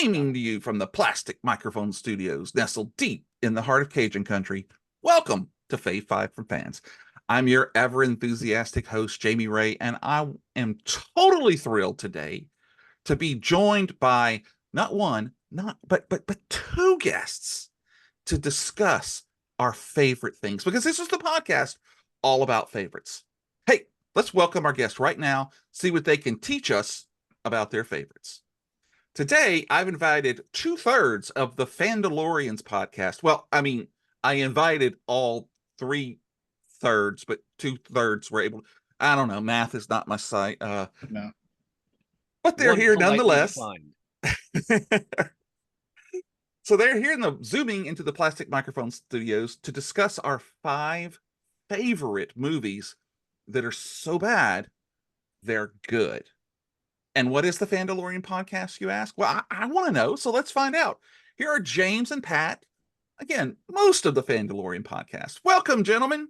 Beaming to you from the Plastic Microphone Studios, nestled deep in the heart of Cajun country. Welcome to Fave 5 from Fans. I'm your ever enthusiastic host, Jamie Ray, and I am totally thrilled today to be joined by not one, but two guests to discuss our favorite things, because this is the podcast all about favorites. Hey, let's welcome our guests right now, see what they can teach us about their favorites. Today, I've invited 2/3 of the Fandalorians podcast. Well, I mean, I invited all 3/3, but 2/3 were able. I don't know. Math is not my site. No. But they're here nonetheless. So they're here zooming into the Plastic Microphone Studios to discuss our 5 favorite movies that are so bad they're good. And what is the Fandalorian podcast, you ask? Well, I want to know, so let's find out. Here are James and Pat. Again, most of the Fandalorian podcast. Welcome, gentlemen.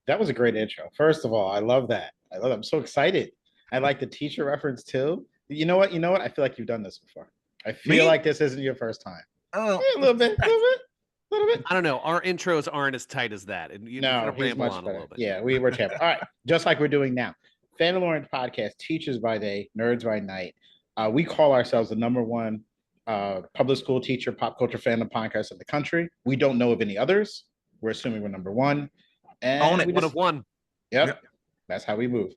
That was a great intro. First of all, I love that. I'm so excited. I like the teacher reference too. You know what? I feel like you've done this before. I feel like this isn't your first time. Oh, a little bit. I don't know. Our intros aren't as tight as that. And you kind of ramble on a little bit. Yeah, we were champions. All right, just like we're doing now. Fandalorian podcast, teachers by day, nerds by night. We call ourselves the #1 public school teacher, pop culture fandom podcast in the country. We don't know of any others. We're assuming we're #1. And one of one. Yep. That's how we move.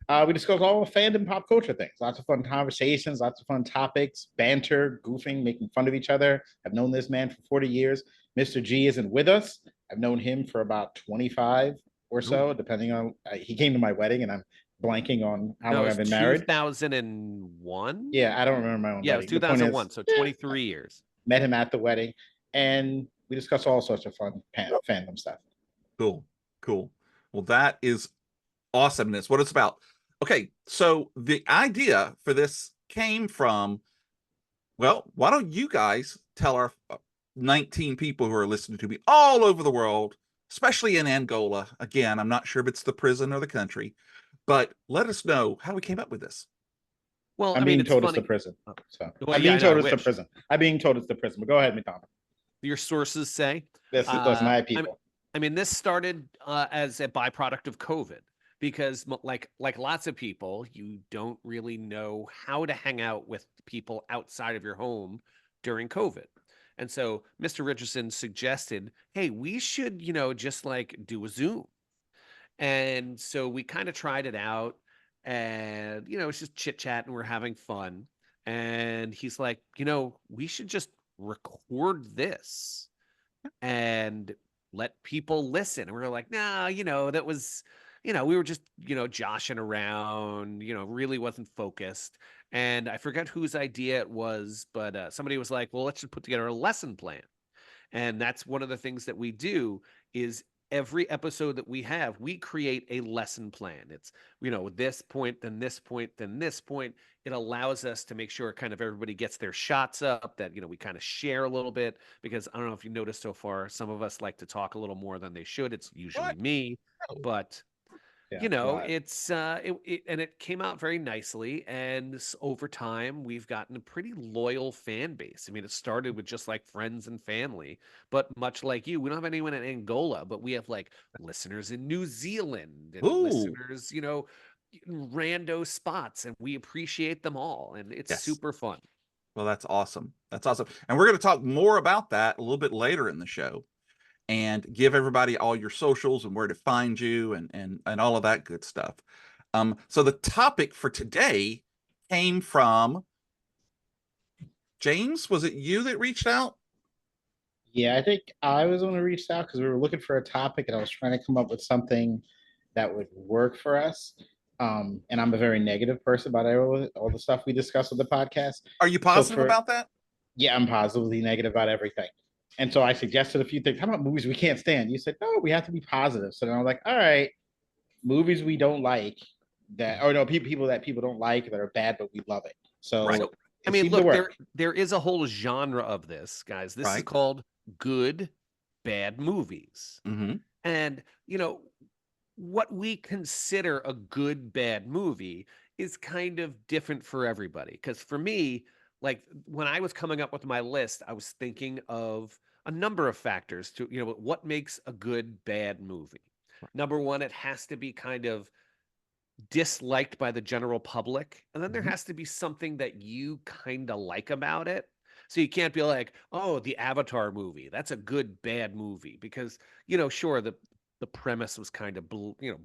We discuss all fandom pop culture things. Lots of fun conversations, lots of fun topics, banter, goofing, making fun of each other. I've known this man for 40 years. Mr. G isn't with us. I've known him for about 25 or so, depending on, he came to my wedding and I'm blanking on how long I've been married. 2001? Yeah, I don't remember my own wedding. Yeah, it was 2001, so 23 years. Met him at the wedding, and we discussed all sorts of fun fandom stuff. Cool. Well, that is awesomeness. What it's about. Okay, so the idea for this came from, well, why don't you guys tell our 19 people who are listening to me all over the world, especially in Angola. Again, I'm not sure if it's the prison or the country, but let us know how we came up with this. Well, I'm being told it's the prison. So I'm being told it's the prison. I'm being told it's the prison. But go ahead, McDonald. Your sources say. That's my people. I mean, this started as a byproduct of COVID, because like lots of people, you don't really know how to hang out with people outside of your home during COVID. And so Mr. Richardson suggested, hey, we should, just like do a Zoom. And so we kind of tried it out, and, it's just chit chat and we're having fun. And he's like, we should just record this and let people listen. And we were like, nah, that was, we were just, joshing around, really wasn't focused. And I forgot whose idea it was, but somebody was like, well, let's just put together a lesson plan. And that's one of the things that we do is every episode that we have, we create a lesson plan. It's, this point, then this point, then this point. It allows us to make sure kind of everybody gets their shots up, that, we kind of share a little bit, because I don't know if you noticed so far, some of us like to talk a little more than they should. It's usually me, but it's and it came out very nicely, and over time we've gotten a pretty loyal fan base. I mean, it started with just like friends and family, but much like you, we don't have anyone in Angola, but we have like listeners in New Zealand and listeners, rando spots, and we appreciate them all, and it's super fun. Well, that's awesome. And we're going to talk more about that a little bit later in the show, and give everybody all your socials and where to find you and all of that good stuff. So the topic for today came from James. Was it you that reached out? Yeah, I think I was the one who reached out because we were looking for a topic, and I was trying to come up with something that would work for us. And I'm a very negative person about all the stuff we discuss with the podcast. Are you positive about that? Yeah, I'm positively negative about everything. And so I suggested a few things. How about movies we can't stand? You said, no, we have to be positive. So then I was like, all right, movies we don't like people that people don't like that are bad, but we love it. So, right. I mean, look, there is a whole genre of this, guys. This is called good, bad movies. Mm-hmm. And, what we consider a good, bad movie is kind of different for everybody. Because for me, like when I was coming up with my list, I was thinking of a number of factors to, what makes a good bad movie. Number one, it has to be kind of disliked by the general public, and then there has to be something that you kind of like about it. So you can't be like, oh, the Avatar movie, that's a good bad movie, because sure, the premise was kind of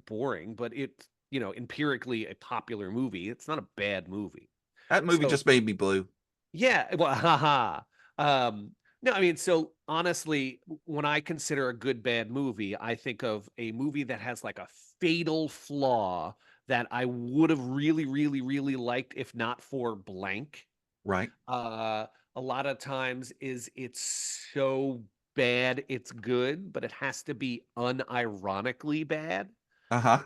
boring, but it's empirically a popular movie. It's not a bad movie. That movie So just made me blue. yeah, well, haha. No, I mean, so honestly, when I consider a good bad movie, I think of a movie that has like a fatal flaw that I would have really, really, really liked if not for blank. Right. A lot of times it's so bad it's good, but it has to be unironically bad. Uh-huh.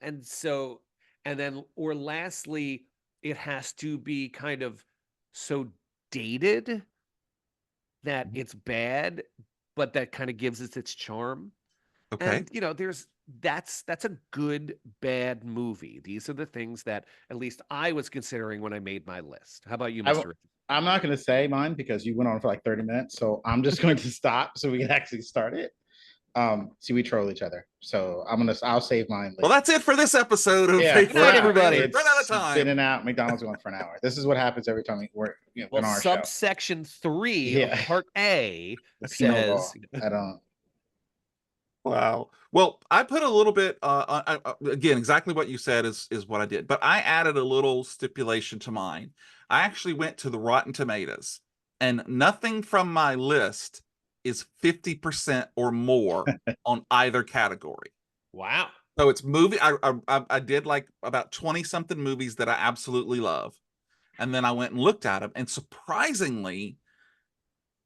And so, and then, or lastly, it has to be kind of so dated that it's bad, but that kind of gives it its charm. Okay. And that's a good bad movie. These are the things that at least I was considering when I made my list. How about you, Mr. I'm not going to say mine because you went on for like 30 minutes. So I'm just going to stop so we can actually start it. See, we troll each other. So I'll save mine later. Well, that's it for this episode of Yeah, Good night, everybody. Run out of time. It's in and out. McDonald's going for an hour. This is what happens every time we're Well, on our subsection 3 of part A says, I don't. Wow. Well, I put a little bit again, exactly what you said is what I did, but I added a little stipulation to mine. I actually went to the Rotten Tomatoes, and nothing from my list is 50% or more on either category. wow. So it's movie. I did like about 20 something movies that I absolutely love, and then I went and looked at them, and surprisingly,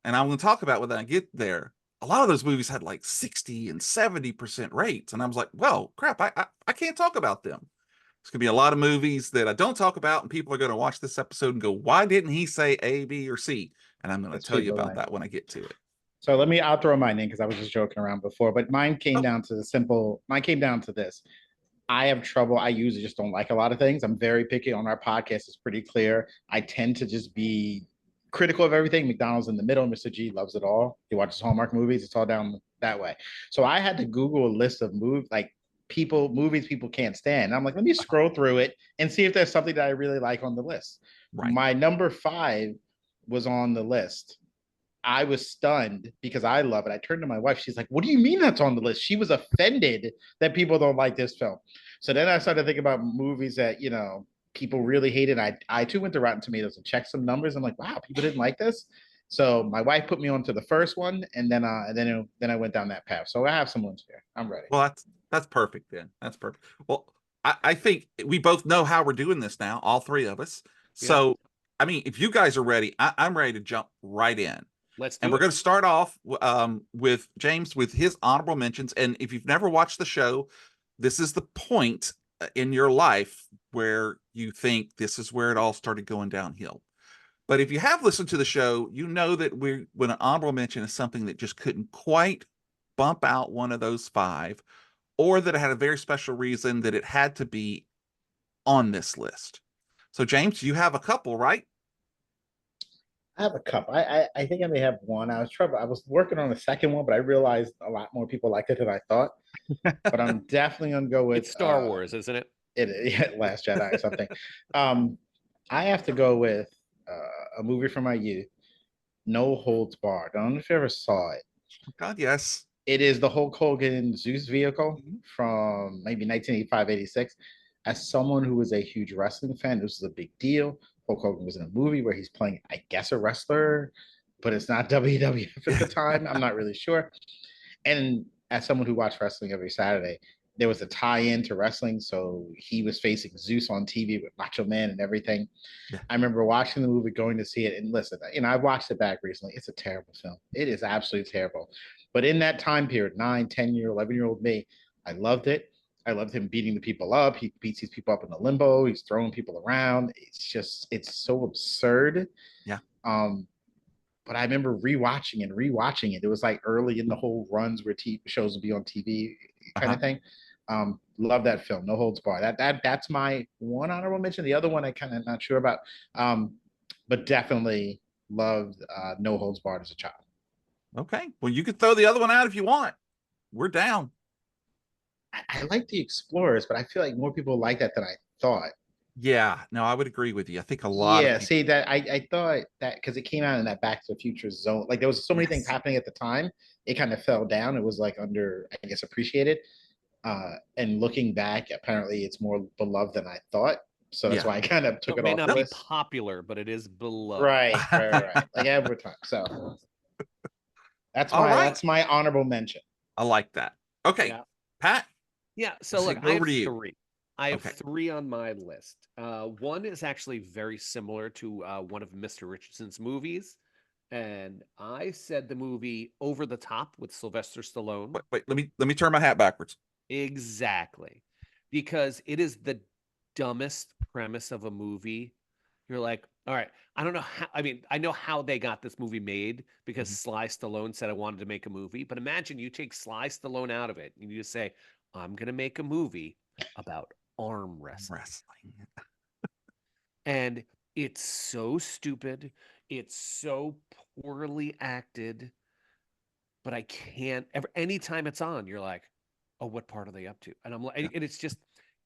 and I'm going to talk about when I get there, a lot of those movies had like 60 and 70% rates. And I was like, well, crap, I can't talk about them. There's going to be a lot of movies that I don't talk about, and people are going to watch this episode and go, why didn't he say A, B, or C? And I'm going to tell you about that when I get to it. So I'll throw mine in because I was just joking around before, but mine came down to this. I have trouble. I usually just don't like a lot of things. I'm very picky on our podcast. It's pretty clear. I tend to just be critical of everything. McDonald's in the middle. Mr. G loves it all. He watches Hallmark movies. It's all down that way. So I had to Google a list of movies people can't stand. And I'm like, let me scroll through it and see if there's something that I really like on the list. Right. My number 5 was on the list. I was stunned because I love it. I turned to my wife. She's like, what do you mean that's on the list? She was offended that people don't like this film. So then I started thinking about movies that, people really hated. I too went to Rotten Tomatoes and checked some numbers. I'm like, wow, people didn't like this. So my wife put me on to the first one, and then I went down that path. So I have some ones here. I'm ready. Well, that's perfect then. That's perfect. Well, I think we both know how we're doing this now, all three of us. So, yeah. I mean, if you guys are ready, I'm ready to jump right in. Let's do and it. We're going to start off with James with his honorable mentions. And if you've never watched the show, this is the point in your life where you think this is where it all started going downhill. But if you have listened to the show, you know that when an honorable mention is something that just couldn't quite bump out one of those 5, or that it had a very special reason that it had to be on this list. So James, you have a couple, right? I have a couple. I think I may have one. I was working on the second one, but I realized a lot more people liked it than I thought. But I'm definitely gonna go with it's Star Wars, isn't it? Last Jedi or something. I have to go with a movie from my youth, No Holds Barred. I don't know if you ever saw it. God, yes. It is the Hulk Hogan Zeus vehicle from maybe 1985, 86. As someone who was a huge wrestling fan, this was a big deal. Hulk Hogan was in a movie where he's playing, I guess, a wrestler, but it's not WWF at the time. I'm not really sure. And as someone who watched wrestling every Saturday, there was a tie-in to wrestling. So he was facing Zeus on TV with Macho Man and everything. Yeah. I remember watching the movie, going to see it. And listen, I've watched it back recently. It's a terrible film. It is absolutely terrible. But in that time period, 9, 10-year, 11-year-old me, I loved it. I loved him beating the people up. He beats these people up in the limbo. He's throwing people around. It's so absurd. Yeah. But I remember rewatching it. It was like early in the whole runs where TV shows would be on TV kind of thing. Love that film, No Holds Barred. That's my one honorable mention. The other one I kind of not sure about. but definitely loved No Holds Barred as a child. Okay. Well, you could throw the other one out if you want. We're down. I like the Explorers, but I feel like more people like that than I thought. Yeah. No, I would agree with you. I think a lot of Yeah, people. see that I thought that because it came out in that Back to the Future zone, like there was so many things Yes. happening at the time, it kind of fell down. It was like under, I guess, appreciated. And looking back, apparently it's more beloved than I thought. So that's Yeah. why I kind of took It it may off not the be list. popular, but it is beloved. Right. Like every time. So All right. that's my honorable mention. I like that. Okay. Yeah. Pat. Yeah. So Let's look, go I over have to you. three. I have Okay. three on my list. One is actually very similar to one of Mr. Richardson's movies. And I said the movie Over the Top with Sylvester Stallone. Wait, let me turn my hat backwards. Exactly. Because it is the dumbest premise of a movie. You're like, all right, I don't know how, I mean, I know how they got this movie made because Sly Stallone said I wanted to make a movie, but imagine you take Sly Stallone out of it and you just say, I'm going to make a movie about arm wrestling. And it's so stupid. It's so poorly acted, but I can't ever, anytime it's on, you're like, oh, what part are they up to? And I'm like, and it's just,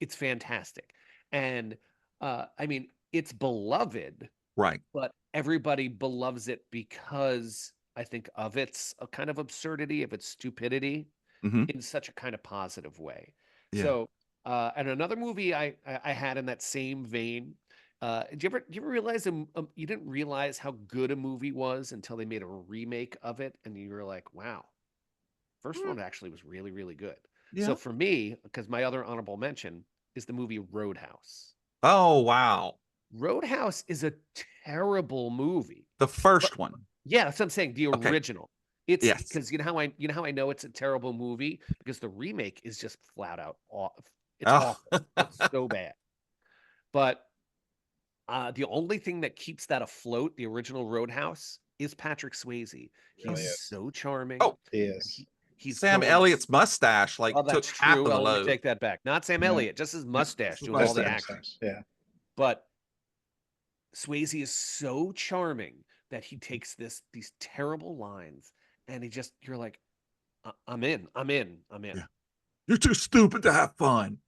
it's fantastic. And I mean, it's beloved, Right. but everybody beloves it because I think of its a kind of absurdity, of its stupidity in such a kind of positive way. Yeah. So, and another movie I had in that same vein. Did you ever realize you didn't realize how good a movie was until they made a remake of it, and you were like, wow, first one actually was really, really good. Yeah. So for me, because my other honorable mention is the movie Roadhouse. Oh, wow. Roadhouse is a terrible movie. The first one. Yeah, that's what I'm saying. The Okay. original. It's Yes. because you know how I know it's a terrible movie because the remake is just flat out off. It's Oh. awful. It's so bad. But the only thing that keeps that afloat, the original Roadhouse, is Patrick Swayze. He's so charming. Oh, Yes. He's Sam going. Elliott's mustache Oh, took that's half true. of the Let me load. take that back. Not Sam Elliott, just his mustache doing all the action. Yeah. But Swayze is so charming that he takes these terrible lines and you're like, I'm in. Yeah. You're too stupid to have fun.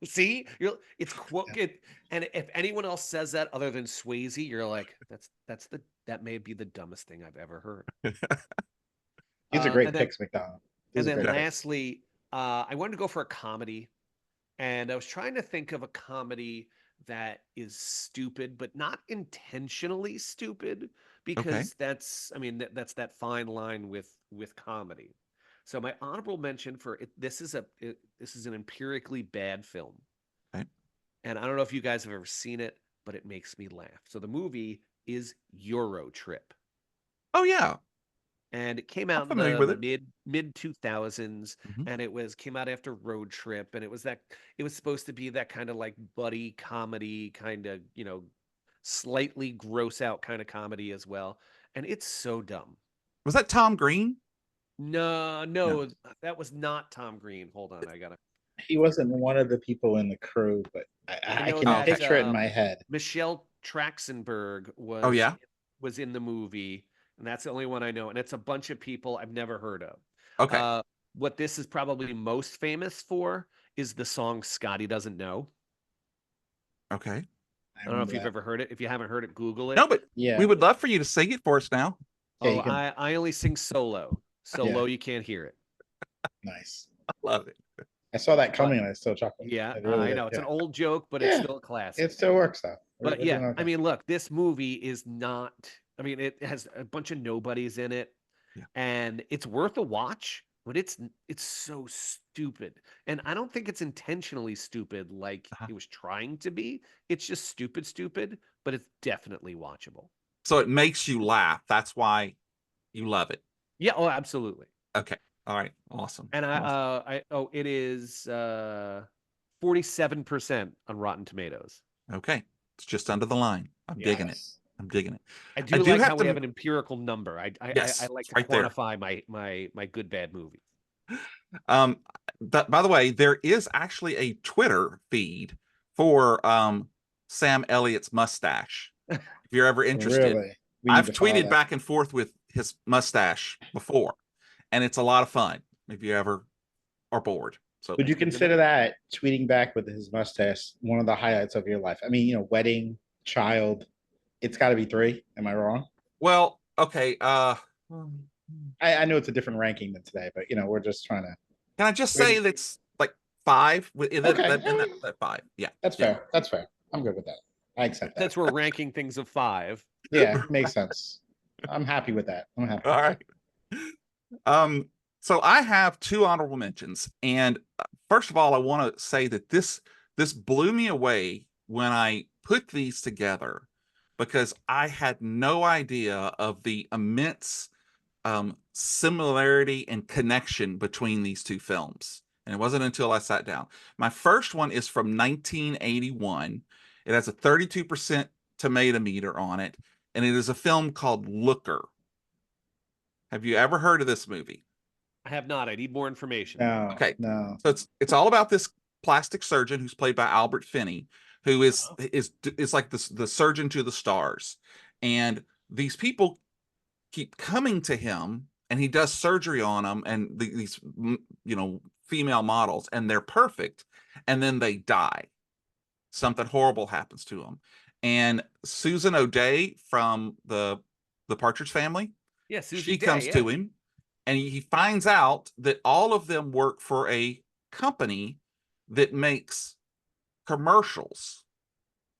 See, and if anyone else says that other than Swayze, you're like, that may be the dumbest thing I've ever heard. These are great picks, McDonald. And then lastly, I wanted to go for a comedy, and I was trying to think of a comedy that is stupid, but not intentionally stupid, because that's that fine line with comedy. So my honorable mention for it, this is an empirically bad film. Okay. And I don't know if you guys have ever seen it, but it makes me laugh. So the movie is Euro Trip. Oh yeah. And it came out in the mid 2000s, and came out after Road Trip, and it was supposed to be that kind of like buddy comedy, kind of, slightly gross out kind of comedy as well. And it's so dumb. Was that Tom Green? No, that was not Tom Green. Hold on, He wasn't one of the people in the crew, but I can picture it in my head. Michelle Trachtenberg was in the movie, and that's the only one I know. And it's a bunch of people I've never heard of. Okay. What this is probably most famous for is the song Scotty Doesn't Know. Okay. I don't know if you've ever heard it. If you haven't heard it, Google it. No, but we would love for you to sing it for us now. Oh, I only sing solo. You can't hear it. Nice. I love it. I saw that coming and I still chuckled. Yeah, I know. It's an old joke, but it's still a classic. It still works though. But I mean, look, this movie is not, it has a bunch of nobodies in it, and it's worth a watch, but it's so stupid. And I don't think it's intentionally stupid like it was trying to be. It's just stupid, but it's definitely watchable. So it makes you laugh. That's why you love it. Yeah, oh, absolutely. Okay. All right. Awesome. And it is 47% on Rotten Tomatoes. Okay. It's just under the line. I'm digging it. I do like how we have an empirical number. I like to quantify my good bad movies. By the way, there is actually a Twitter feed for Sam Elliott's mustache. If if you're ever interested. Really? We need I've to follow tweeted that. back and forth with his mustache before, and it's a lot of fun if you ever are bored. So Would you good to know. consider that tweeting back with his mustache one of the highlights of your life? I mean, wedding, child, it's got to be 3. Am I wrong? well, okay. I know it's a different ranking than today, but we're just trying to. Can I just say that's like 5 in Okay. that 5? Yeah, That's yeah. fair. That's fair. I'm good with that. I accept that. Since we're ranking things of 5. Yeah, makes sense. I'm happy with that. I'm happy. All right. So I have 2 honorable mentions, and first of all, I want to say that this blew me away when I put these together, because I had no idea of the immense similarity and connection between these 2 films. And it wasn't until I sat down. My first one is from 1981. It has a 32% tomato meter on it, and it is a film called Looker. Have you ever heard of this movie? I have not. I need more information. No. Okay. No. So it's all about this plastic surgeon who's played by Albert Finney, who is like the surgeon to the stars. And these people keep coming to him, and he does surgery on them, and these female models, and they're perfect, and then they die. Something horrible happens to them. And Susan O'Day from the Partridge Family, Yeah, Susie she Day, comes to him, and he finds out that all of them work for a company that makes commercials,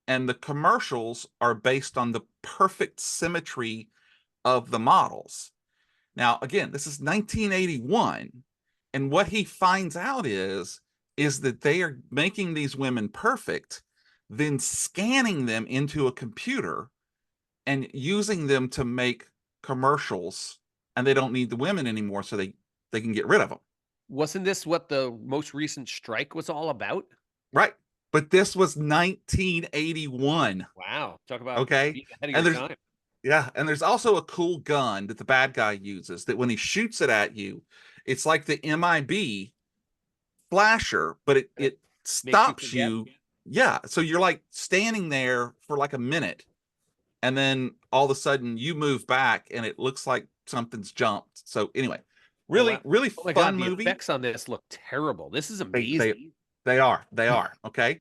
and the commercials are based on the perfect symmetry of the models. Now, again, this is 1981, and what he finds out is that they are making these women perfect, then scanning them into a computer and using them to make commercials, and they don't need the women anymore, so they can get rid of them. Wasn't this what the most recent strike was all about? Right. But this was 1981. Wow. Talk about Okay. being ahead And of your time. yeah, and there's also a cool gun that the bad guy uses that when he shoots it at you, it's like the MIB flasher, but it stops you. Yeah, so you're like standing there for like a minute, and then all of a sudden you move back and it looks like something's jumped. So anyway, really Oh my fun God, the movie. effects on this look terrible. This is amazing. They are. Okay.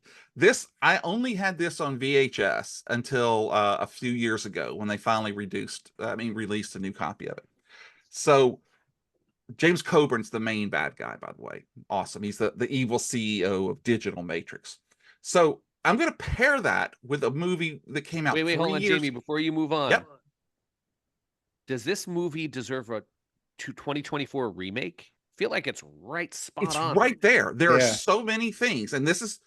I only had this on VHS until a few years ago when they finally released a new copy of it. So James Coburn's the main bad guy, by the way. Awesome. He's the evil CEO of Digital Matrix. So I'm going to pair that with a movie that came out. Wait, hold on, Jamie, before you move on. Yep. Does this movie deserve a 2024 remake? I feel like it's spot on. It's right there. There are so many things. And this is,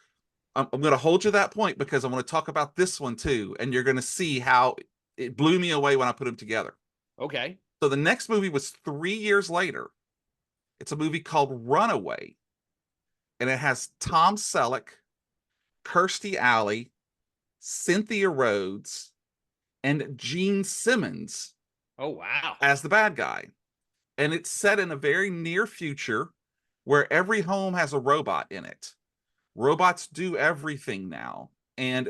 I'm going to hold you to that point because I want to talk about this one too. And you're going to see how it blew me away when I put them together. Okay. So the next movie was 3 years later. It's a movie called Runaway. And it has Tom Selleck, Kirstie Alley, Cynthia Rhodes, and Gene Simmons. Oh, wow. As the bad guy. And it's set in a very near future where every home has a robot in it. Robots do everything now. And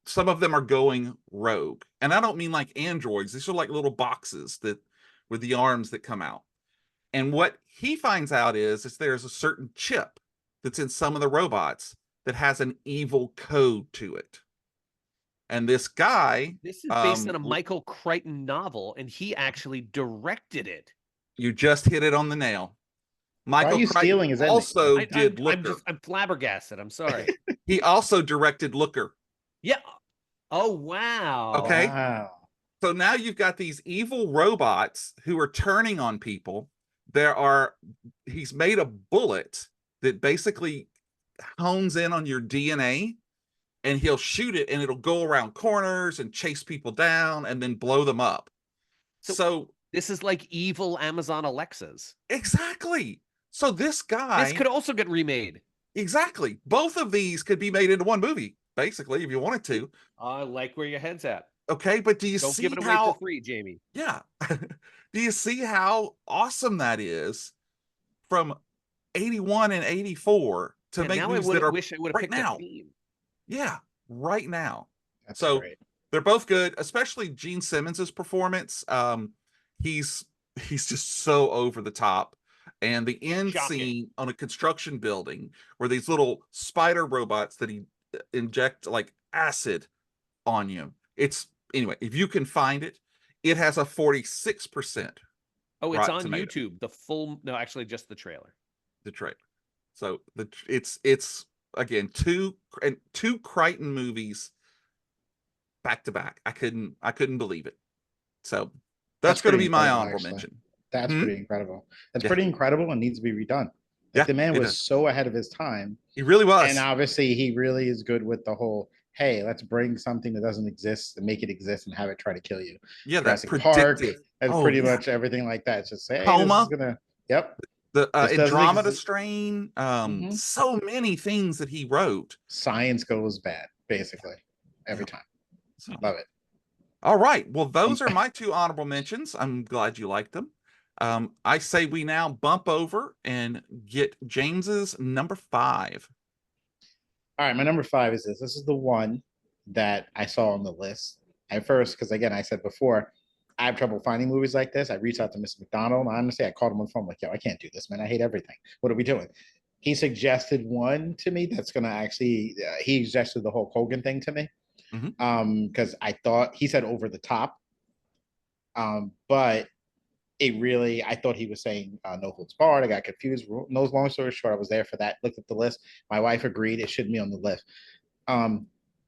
some of them are going rogue. And I don't mean like androids. These are like little boxes with the arms that come out. And what he finds out is there's a certain chip that's in some of the robots that has an evil code to it. And this guy... This is based on a Michael Crichton novel, and he actually directed it. You just hit it on the nail. Michael Crichton also did Looker. I'm flabbergasted. I'm sorry. He also directed Looker. Yeah. Oh, wow. Okay. Wow. So now you've got these evil robots who are turning on people. He's made a bullet that basically hones in on your DNA, and he'll shoot it and it'll go around corners and chase people down and then blow them up. So this is like evil Amazon Alexas. Exactly. So this could also get remade. Exactly. Both of these could be made into one movie, basically, if you wanted to. I like where your head's at. Okay, but do you Don't see give it away for free, Jamie? Yeah. Do you see how awesome that is from 81 and 84 to make movies that are wish I would have picked now. that theme. Yeah, right now. That's so great. They're both good, especially Gene Simmons's performance. He's just so over the top. And the end Shocking. scene on a construction building where these little spider robots that he inject like acid on you. It's anyway, if you can find it, it has a 46%. Oh, it's Rotten on Tomato. YouTube. The full, no, actually just the trailer. The trailer. So it's again two Crichton movies back to back. I couldn't believe it. So that's going to pretty be my incredible, honorable actually. mention. That's pretty incredible. That's Yeah. pretty incredible and needs to be redone. Like Yeah, the man it was does. so ahead of his time. He really was. And obviously he really is good with the whole, hey, let's bring something that doesn't exist and make it exist and have it try to kill you. Yeah, that's Jurassic Park predictive. and Oh, pretty yeah. much everything like that. It's just say, hey, Coma. this is gonna, yep. The This doesn't Andromeda exist. Strain. So many things that he wrote. Science goes bad, basically, every time. So, Love it. all right. Well, those are my two honorable mentions. I'm glad you liked them. I say we now bump over and get James's number 5. All right, my number 5 is this. This is the one that I saw on the list at first, because again, I said before, I have trouble finding movies like this. I reached out to Mr. McDonald. And honestly, I called him on the phone, like, yo, I can't do this, man. I hate everything. What are we doing? He suggested one to me that's going to actually, he suggested the Hulk Hogan thing to me. Because I thought, he said over the top. But it really, I thought he was saying no holds barred. I got confused. No, long story short, I was there for that. Looked at the list. My wife agreed it shouldn't be on the list.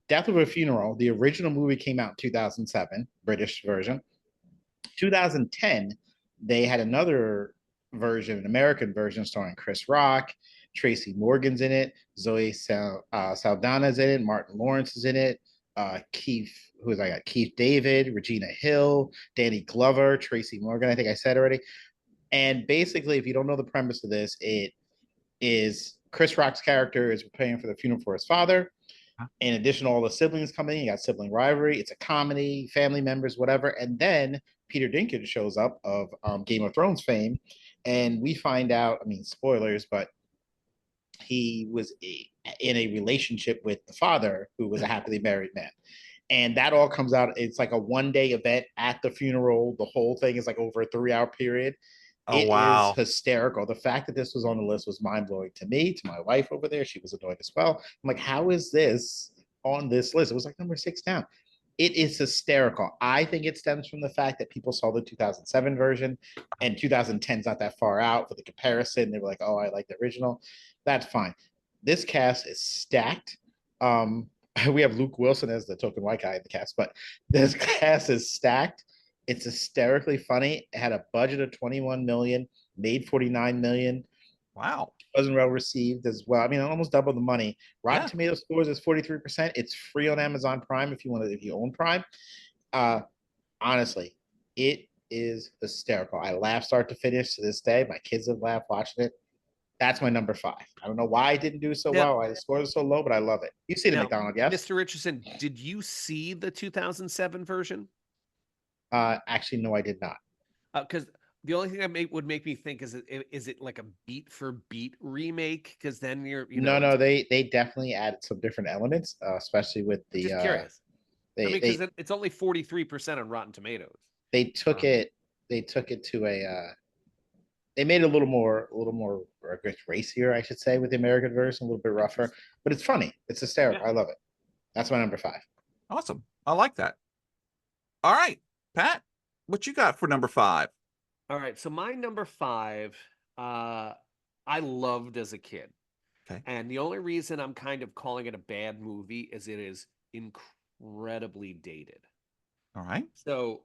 Death of a Funeral, the original movie came out in 2007, British version. 2010, they had another version, an American version starring Chris Rock, Tracy Morgan's in it, Zoe Saldana's in it, Martin Lawrence is in it, Keith, who is I got? Keith David, Regina Hill, Danny Glover, Tracy Morgan, I think I said already. And basically, if you don't know the premise of this, it is Chris Rock's character is preparing for the funeral for his father. In addition, all the siblings coming in, you got sibling rivalry. It's a comedy, family members, whatever. And then Peter Dinklage shows up of Game of Thrones fame. And we find out, I mean, spoilers, but he was in a relationship with the father, who was a happily married man. And that all comes out. It's like a one-day event at the funeral. The whole thing is like over a 3-hour period. It is hysterical. The fact that this was on the list was mind-blowing to me, to my wife over there. She was annoyed as well. I'm like, how is this on this list? It was like number 6 down. It is hysterical. I think it stems from the fact that people saw the 2007 version and 2010 is not that far out for the comparison. They were like, oh, I like the original. That's fine. This cast is stacked. We have Luke Wilson as the token white guy in the cast, but this cast is stacked. It's hysterically funny. It had a budget of 21 million, made 49 million. Wow. Wasn't well received as well. I mean, almost double the money. Rotten Tomato scores is 43%. It's free on Amazon Prime if you own Prime. Honestly, it is hysterical. I laugh start to finish to this day. My kids have laughed watching it. That's my number 5. I don't know why I didn't do so well. Why the scores are so low, but I love it. You've seen it, McDonald, yes? Mr. Richardson, did you see the 2007 version? Actually, no, I did not. Because the only thing that would make me think is it like a beat for beat remake? Because then no, they definitely added some different elements, especially with the. Just curious. Because it's only 43% on Rotten Tomatoes. They took it to a. They made it a little more racier, I should say, with the American version, a little bit rougher, but it's funny. It's hysterical. Yeah. I love it. That's my number 5. Awesome. I like that. All right, Pat, what you got for number 5? All right. So my number 5, I loved as a kid. Okay. And the only reason I'm kind of calling it a bad movie is it is incredibly dated. All right. So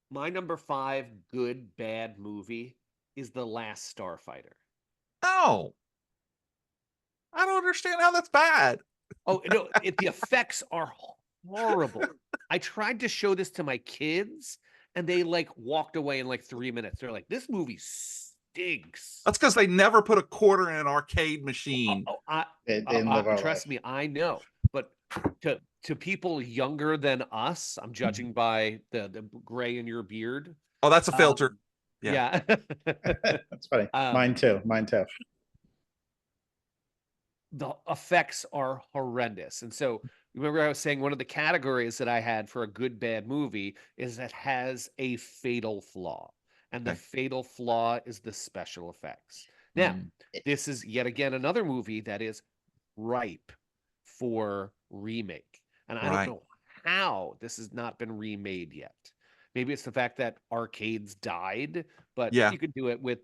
my number 5 good, bad movie is The Last Starfighter. Oh, I don't understand how that's bad. Oh, no, the effects are horrible. I tried to show this to my kids and they like walked away in like 3 minutes. They're like, this movie stinks. That's because they never put a quarter in an arcade machine. Trust me, I know. But to people younger than us, I'm judging by the gray in your beard. Oh, that's a filter. Yeah. That's funny. Mine too. The effects are horrendous. And so remember I was saying one of the categories that I had for a good bad movie is that has a fatal flaw. And the Okay. fatal flaw is the special effects. Now, Mm. this is yet again another movie that is ripe for remake. And I don't Right. know how this has not been remade yet. Maybe it's the fact that arcades died, but Yeah. you could do it with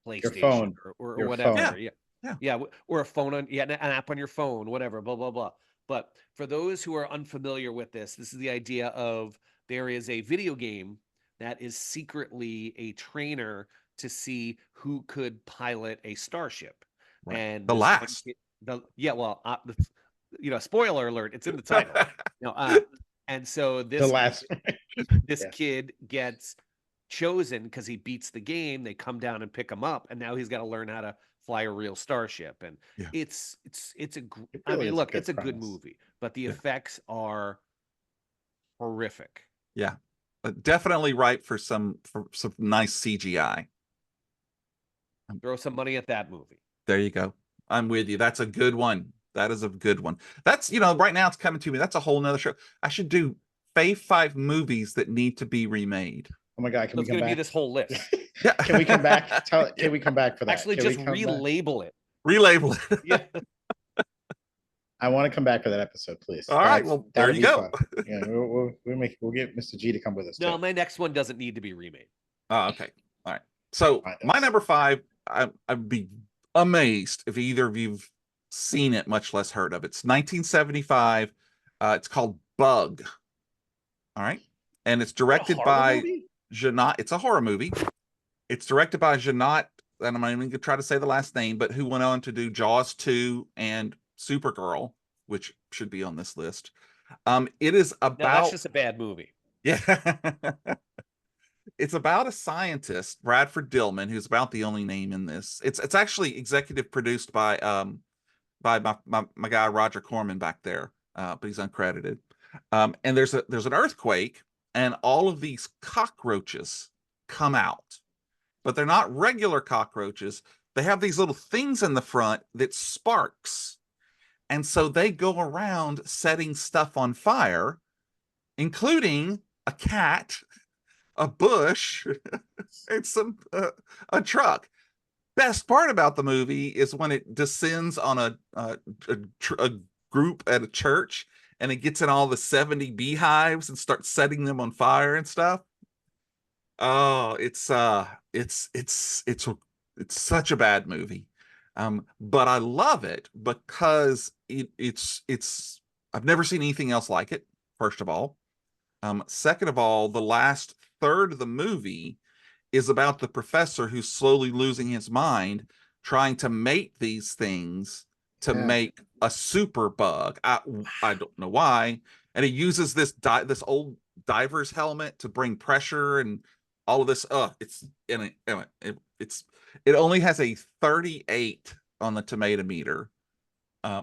Your PlayStation phone. or Your whatever. phone. Yeah. Yeah. Yeah. Or a phone on, yeah, an app on your phone, whatever, blah, blah, blah. But for those who are unfamiliar with this is the idea of there is a video game that is secretly a trainer to see who could pilot a starship. Right. And The this one last. yeah, well, spoiler alert, it's in the title. And so The last. this Yeah. kid gets chosen because he beats the game. They come down and pick him up, and now he's got to learn how to fly a real starship. And Yeah. it's a It I really mean, is a look, good it's a good premise. movie, but the Yeah. effects are horrific. Yeah. Definitely ripe for some nice CGI. Throw some money at that movie. There you go. I'm with you. That's a good one. That is a good one. That's, right now it's coming to me. That's a whole nother show. I should do Fave 5 movies that need to be remade. Oh my God! Can So we it's come going to be back? this whole list. Yeah. Can we come back? Can we come back for that? Actually, Can just we come back? relabel it. Relabel it. Yeah. I want to come back for that episode, please. All right. Well, there you go. Yeah, we'll get Mr. G to come with us. No, too. my next one doesn't need to be remade. Oh, okay. All right. So Mine my does. number 5, I'd be amazed if either of you've seen it, much less heard of it. It's 1975. It's called Bug. All right. And it's directed by Janot. It's a horror movie. It's directed by Janot, and I'm not even going to try to say the last name, but who went on to do Jaws 2 and Supergirl, which should be on this list. It is about... No, that's just a bad movie. Yeah. It's about a scientist, Bradford Dillman, who's about the only name in this. It's actually executive produced by my guy Roger Corman back there, but he's uncredited. And there's an earthquake, and all of these cockroaches come out, but they're not regular cockroaches. They have these little things in the front that sparks, and so they go around setting stuff on fire, including a cat, a bush, and a truck. Best part about the movie is when it descends on a group at a church, and it gets in all the 70 beehives and starts setting them on fire and stuff. Oh, it's such a bad movie. But I love it because it's I've never seen anything else like it, first of all. Second of all, the last third of the movie is about the professor who's slowly losing his mind, trying to mate these things to make a super bug. I don't know why. And he uses this old diver's helmet to bring pressure and all of this. It only has a 38 on the tomato meter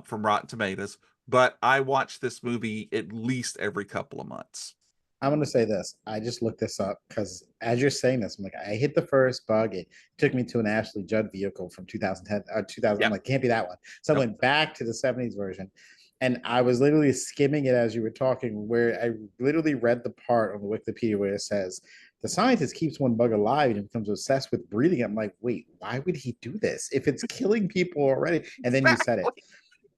from Rotten Tomatoes, but I watch this movie at least every couple of months. I'm going to say this. I just looked this up because as you're saying this, I'm like, I hit the first bug. It took me to an Ashley Judd vehicle from 2010, 2000. Yep. I'm like, can't be that one. So I went back to the 70s version, and I was literally skimming it as you were talking, where I literally read the part on the Wikipedia where it says, the scientist keeps one bug alive and becomes obsessed with breeding it. I'm like, wait, why would he do this if it's killing people already? And then you said it.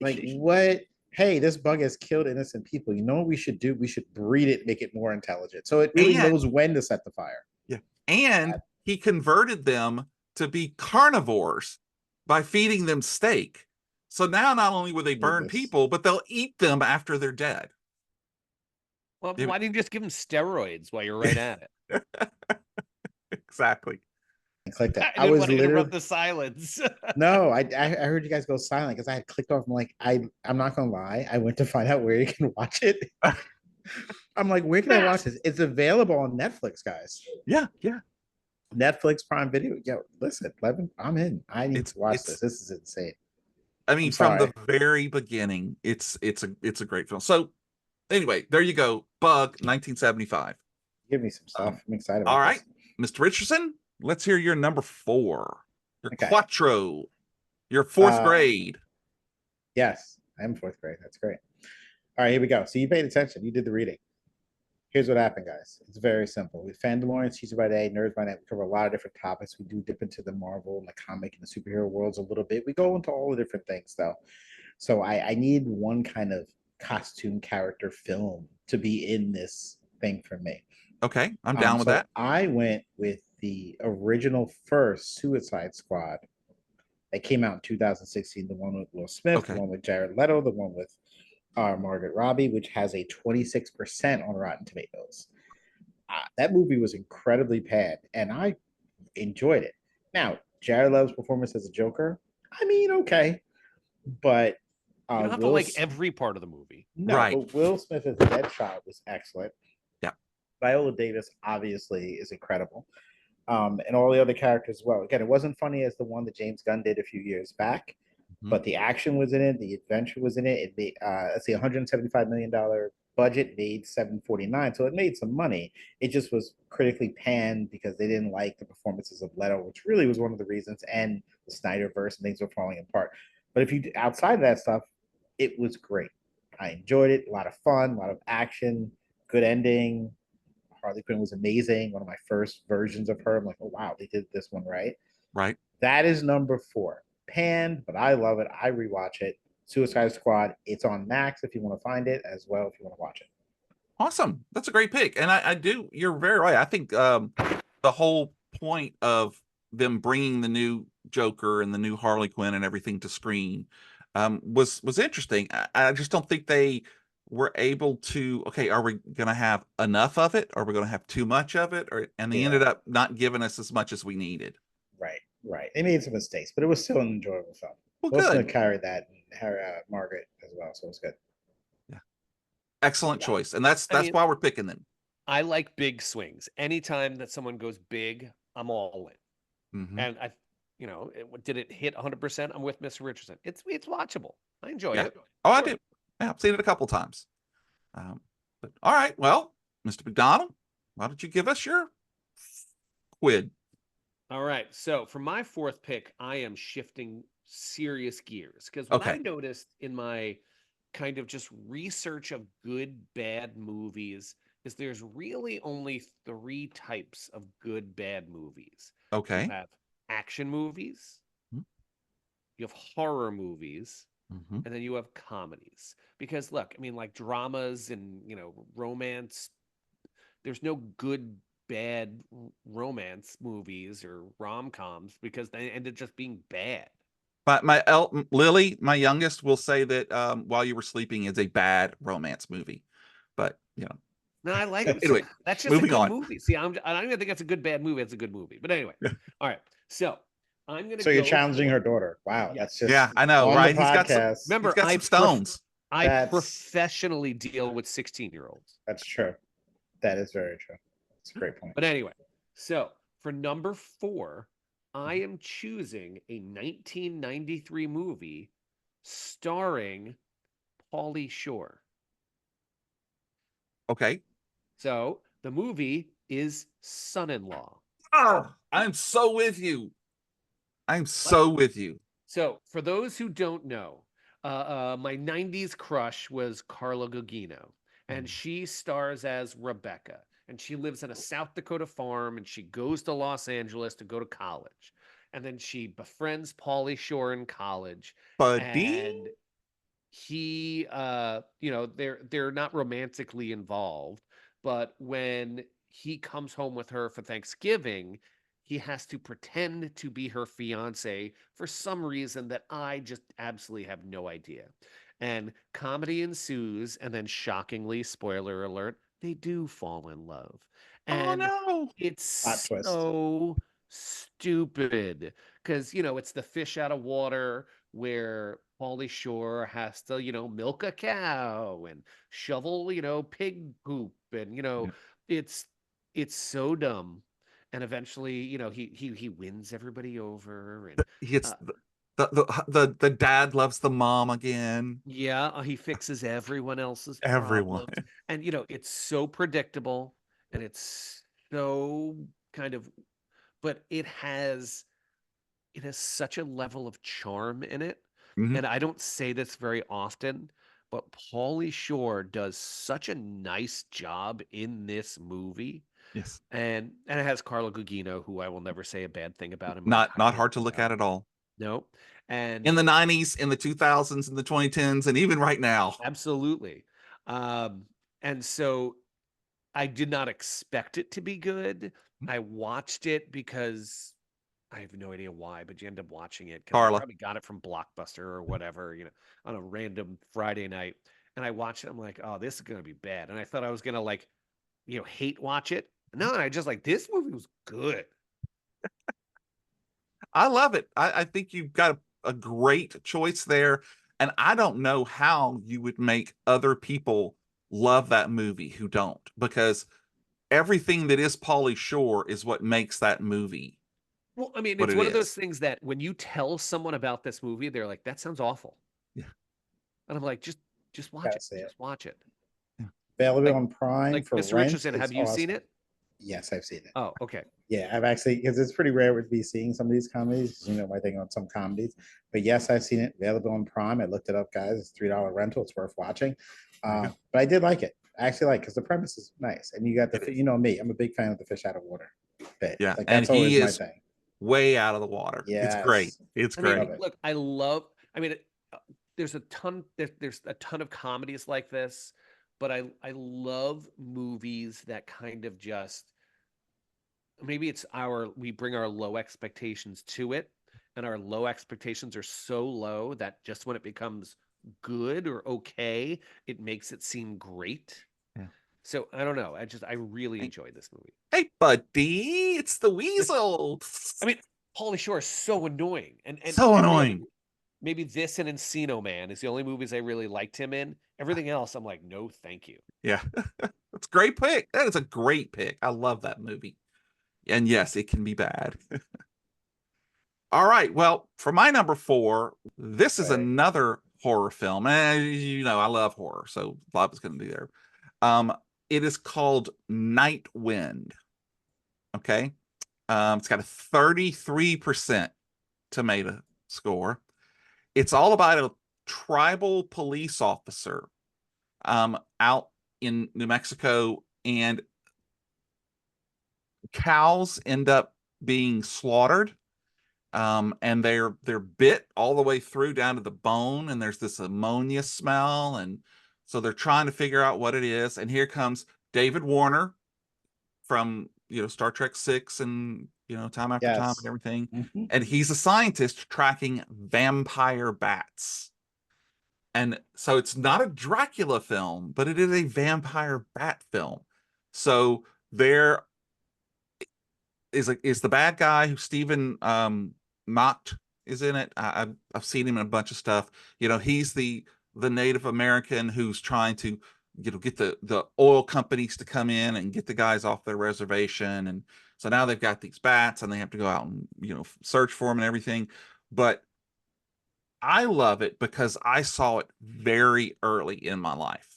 Like, what? Hey, this bug has killed innocent people. You know what we should do? We should breed it, make it more intelligent. So it really knows when to set the fire. Yeah. And he converted them to be carnivores by feeding them steak. So now not only will they burn people, but they'll eat them after they're dead. Well, why didn't you just give them steroids while you're right at it? Exactly. Click that. I was literally interrupt the silence. No, I heard you guys go silent because I had clicked off. I'm like, I'm not gonna lie. I went to find out where you can watch it. I'm like, where can I watch this? It's available on Netflix, guys. Yeah. Netflix Prime Video. Yo, listen, Levin, I'm in. I need to watch this. This is insane. I mean, from the very beginning, it's a great film. So anyway, there you go. Bug, 1975. Give me some stuff. I'm excited about all right, this. Mr. Richardson, let's hear your number 4. Your Quattro. Your 4th grade. Yes, I am 4th grade. That's great. All right, here we go. So you paid attention. You did the reading. Here's what happened, guys. It's very simple. With Fandalorians, Teacher by Day, Nerds by Night, we cover a lot of different topics. We do dip into the Marvel and the comic and the superhero worlds a little bit. We go into all the different things, though. So I need one kind of costume character film to be in this thing for me. Okay, I'm down with So that. I went with the original first Suicide Squad that came out in 2016, the one with Will Smith, the Okay. one with Jared Leto, the one with Margaret Robbie, which has a 26% on Rotten Tomatoes. That movie was incredibly bad, and I enjoyed it. Now, Jared Leto's performance as a Joker, I mean, okay, but You don't have to like every part of the movie. no, Right. but Will Smith as Deadshot was excellent. Yeah. Viola Davis obviously is incredible. And all the other characters as well. Again, it wasn't funny as the one that James Gunn did a few years back, but the action was in it, the adventure was in it. It made let's see, $175 million budget, made 749, so it made some money. It just was critically panned because they didn't like the performances of Leto, which really was one of the reasons, and the Snyderverse and things were falling apart. But if you outside of that stuff, it was great. I enjoyed it. A lot of fun, a lot of action, good ending. Harley Quinn was amazing. One of my first versions of her. I'm like, oh wow, they did this one right. Right. That is number 4. Panned, but I love it. I rewatch it. Suicide Squad. It's on Max if you want to find it as well. If you want to watch it. Awesome. That's a great pick. And I do, you're very right. I think the whole point of them bringing the new Joker and the new Harley Quinn and everything to screen was interesting. I just don't think they were able to, okay, are we going to have enough of it? Are we going to have too much of it? And they ended up not giving us as much as we needed. Right. They made some mistakes, but it was still an enjoyable film. Well, Will good. Smith carried that, and Margaret as well, so it was good. Yeah. Excellent choice. And that's why we're picking them. I like big swings. Anytime that someone goes big, I'm all in. And did it hit 100%? I'm with Mr. Richardson. It's watchable. I enjoy it. Oh, I do. Yeah, I've seen it a couple times. But all right, well, Mr. McDonald, why don't you give us your quid? All right. So for my 4th pick, I am shifting serious gears because what I noticed in my kind of just research of good, bad movies is there's really only 3 types of good, bad movies. Okay. You have action movies, you have horror movies, and then you have comedies. Because look, I mean, like dramas and, romance, there's no good, bad romance movies or rom-coms because they ended just being bad. But Lily, my youngest, will say that While You Were Sleeping is a bad romance movie. But, No, I like it. Anyway, that's just a good movie. See, I don't even think it's a good bad movie. It's a good movie. But anyway, all right. So I'm gonna. So you're challenging her daughter. Wow, that's just I know, right? He's got some stones. I professionally deal with 16-year-olds. That's true. That is very true. That's a great point. But anyway, so for number 4, I am choosing a 1993 movie starring Pauly Shore. Okay. So the movie is Son-in-Law. Oh, I'm so with you. So for those who don't know, my 90s crush was Carla Gugino, and she stars as Rebecca, and she lives in a South Dakota farm, and she goes to Los Angeles to go to college, and then she befriends Pauly Shore in college. Buddy? And he, they're not romantically involved, but when he comes home with her for Thanksgiving, he has to pretend to be her fiance for some reason that I just absolutely have no idea. And comedy ensues, and then shockingly, spoiler alert, they do fall in love. And it's so stupid because, it's the fish out of water where Pauly Shore has to, milk a cow and shovel, pig poop. And, it's so dumb. And eventually, he wins everybody over, and he gets the dad loves the mom again. Yeah, he fixes everyone else's Everyone. problems. And it's so predictable, and it's so kind of, but it has such a level of charm in it. And I don't say this very often, but Pauly Shore does such a nice job in this movie. Yes. And it has Carla Gugino, who I will never say a bad thing about in my Not entire hard to look at all. No. And In the 90s, in the 2000s, in the 2010s, and even right now. absolutely. And so I did not expect it to be good. I watched it because I have no idea why, but you end up watching it because I Carla. probably got it from Blockbuster or whatever, on a random Friday night. And I watched it. I'm like, oh, this is going to be bad. And I thought I was going to hate watch it. No, I just this movie was good. I love it. I think you've got a great choice there. And I don't know how you would make other people love that movie who don't, because everything that is Pauly Shore is what makes that movie. Well, I mean, what it's it one of those is. things that when you tell someone about this movie, they're like, that sounds awful. Yeah. And I'm like, just watch Gotta it. say it. Just watch it. Available Like- on Prime Like for Mr. rent. Richardson, have is you seen awesome. it? Yes, I've seen it. Oh, okay. Yeah, I've actually, because it's pretty rare with me seeing some of these comedies. You know my thing on some comedies, but yes, I've seen it. Available on Prime. I looked it up, guys. It's $3 rental. It's worth watching. But I did like it. I actually like because the premise is nice, and you got the you know me. I'm a big fan of the fish out of water bit. Yeah, like, and that's always he my is thing. way out of the water. Yes. It's great. It's I mean, great. look, I love. I mean, there's a ton. There's a ton of comedies like this, but I love movies that kind of just maybe it's we bring our low expectations to it, and our low expectations are so low that just when it becomes good or okay, it makes it seem great. Yeah. So I don't know. I really enjoyed this movie. Hey, buddy, it's the weasel. I mean, Pauly Shore is so annoying, and So every other annoying. maybe this and Encino Man is the only movies I really liked him in. Everything else, I'm like, no, thank you. Yeah, that's a great pick. That is a great pick. I love that movie. And yes, it can be bad. All right. Well, for my number 4, this is Right. another horror film. And I love horror, so Bob is going to be there. It is called Night Wind. Okay. It's got a 33% tomato score. It's all about a tribal police officer out in New Mexico, and cows end up being slaughtered, and they're bit all the way through down to the bone, and there's this ammonia smell, and so they're trying to figure out what it is. And here comes David Warner from Star Trek 6 and Time After Time and everything. Mm-hmm. And he's a scientist tracking vampire bats. And so it's not a Dracula film, but it is a vampire bat film. So there is the bad guy who Stephen Mott is in it. I've seen him in a bunch of stuff. He's the Native American who's trying to get the oil companies to come in and get the guys off their reservation. And so now they've got these bats and they have to go out and search for them and everything. But I love it because I saw it very early in my life,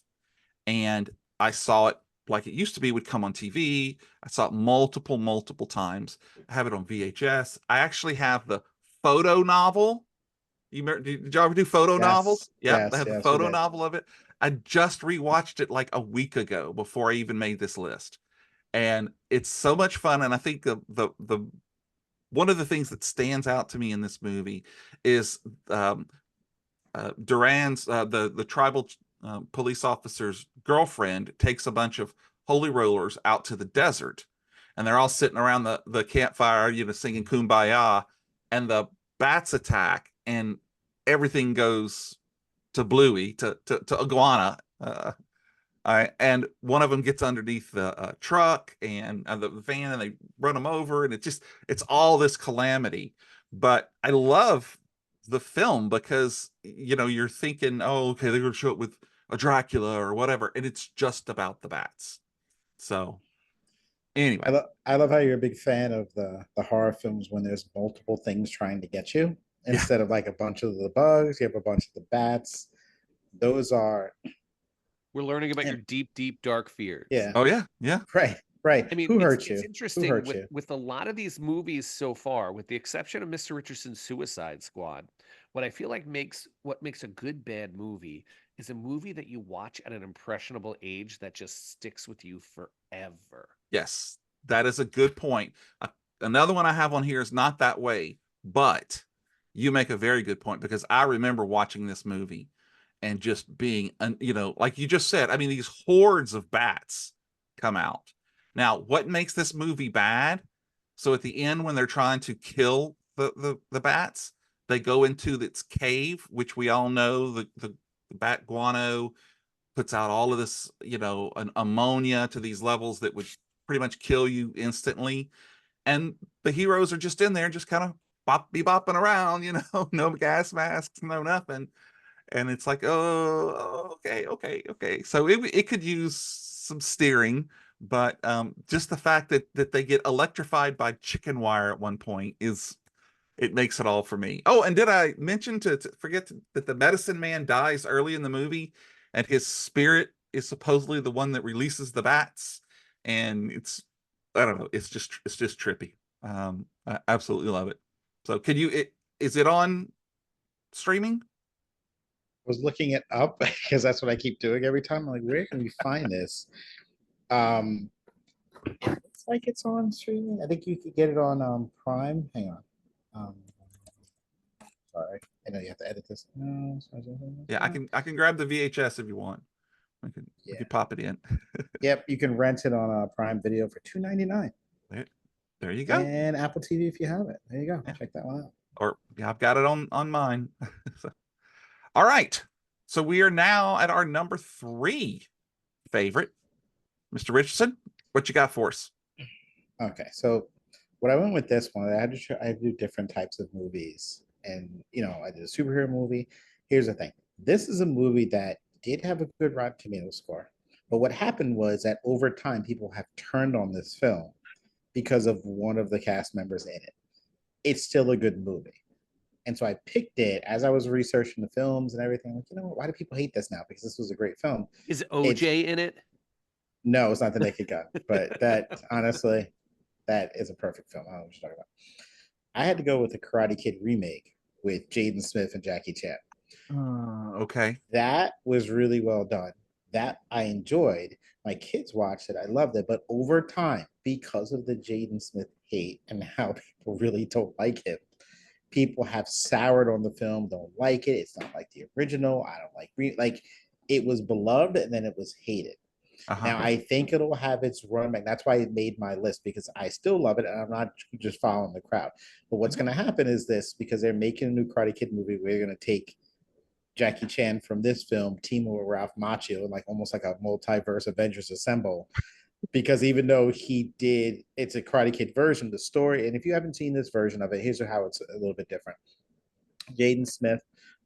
and I saw it like it used to be, would come on TV. I saw it multiple times. I have it on VHS. I actually have the photo novel. Did y'all ever do photo novels? Yeah, I have the photo novel of it. I just rewatched it like a week ago before I even made this list, and it's so much fun. And I think the one of the things that stands out to me in this movie is Duran's the tribal police officer's girlfriend takes a bunch of holy rollers out to the desert, and they're all sitting around the campfire, singing Kumbaya, and the bats attack, and everything goes to Bluey, to iguana. And one of them gets underneath the truck and the van, and they run them over, and it's all this calamity. But I love the film because you're thinking, oh, okay, they're gonna show it with a Dracula or whatever, and it's just about the bats. So anyway, I love how you're a big fan of the horror films when there's multiple things trying to get you instead of like a bunch of the bugs. You have a bunch of the bats. Those are. We're learning about your deep, dark fears. Yeah. Oh yeah. Right. I mean, who hurt you? It's interesting with a lot of these movies so far, with the exception of Mr. Richardson's Suicide Squad. what I feel like what makes a good bad movie is a movie that you watch at an impressionable age that just sticks with you forever. Yes, that is a good point. Another one I have on here is not that way, but you make a very good point, because I remember watching this movie and just being, like you just said, I mean, these hordes of bats come out. Now, what makes this movie bad? So at the end, when they're trying to kill the bats, they go into its cave, which we all know the bat guano puts out all of this, an ammonia to these levels that would pretty much kill you instantly. And the heroes are just in there, just kind of bopping around, no gas masks, no nothing. And it's like, oh, okay. So it could use some steering, but just the fact that they get electrified by chicken wire at one point it makes it all for me. Oh, and did I mention to forget that the medicine man dies early in the movie, and his spirit is supposedly the one that releases the bats, and I don't know, it's just trippy. I absolutely love it. So is it on streaming? Was looking it up because that's what I keep doing every time. I'm like, where can we find this? It's like it's on streaming. I think you could get it on Prime. Hang on. Sorry, I know you have to edit this. No, Yeah, I can grab the VHS if you want. We could pop it in. Yep, you can rent it on Prime Video for $2.99. There you go. And Apple TV if you have it. There you go. Yeah. Check that one out. Or yeah, I've got it on mine. So, all right. So we are now at our number 3 favorite. Mr. Richardson, what you got for us? Okay, so what I went with this one, I had to do different types of movies. And I did a superhero movie. Here's the thing. This is a movie that did have a good Rotten Tomato score. But what happened was that over time, people have turned on this film because of one of the cast members in it. It's still a good movie. And so I picked it as I was researching the films and everything. Like, why do people hate this now? Because this was a great film. Is OJ in it? No, it's not The Naked Gun. But that, honestly, that is a perfect film. I don't know what you're talking about. I had to go with the Karate Kid remake with Jaden Smith and Jackie Chan. Okay. That was really well done. That I enjoyed. My kids watched it. I loved it. But over time, because of the Jaden Smith hate and how people really don't like him, people have soured on the film, don't like it. It's not like the original. I don't like it was beloved and then it was hated. Now I think it'll have its run back. That's why it made my list, because I still love it and I'm not just following the crowd. But what's going to happen is this, because they're making a new Karate Kid movie, we're going to take Jackie Chan from this film, team with Ralph Macchio, like almost like a multiverse Avengers Assemble. Because even though it's a Karate Kid version, the story, and if you haven't seen this version of it, here's how it's a little bit different. Jaden Smith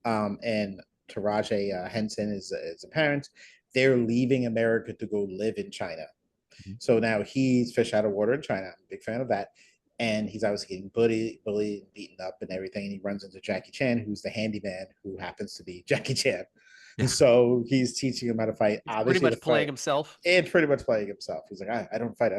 and Taraji Henson is a parent. They're leaving America to go live in China. Mm-hmm. So now he's fish out of water in China. I'm a big fan of that. And he's obviously getting bullied, beaten up and everything. And he runs into Jackie Chan, who's the handyman who happens to be Jackie Chan. Yeah. So he's teaching him how to fight. He's obviously pretty much playing himself. It's pretty much playing himself. He's like, I don't fight.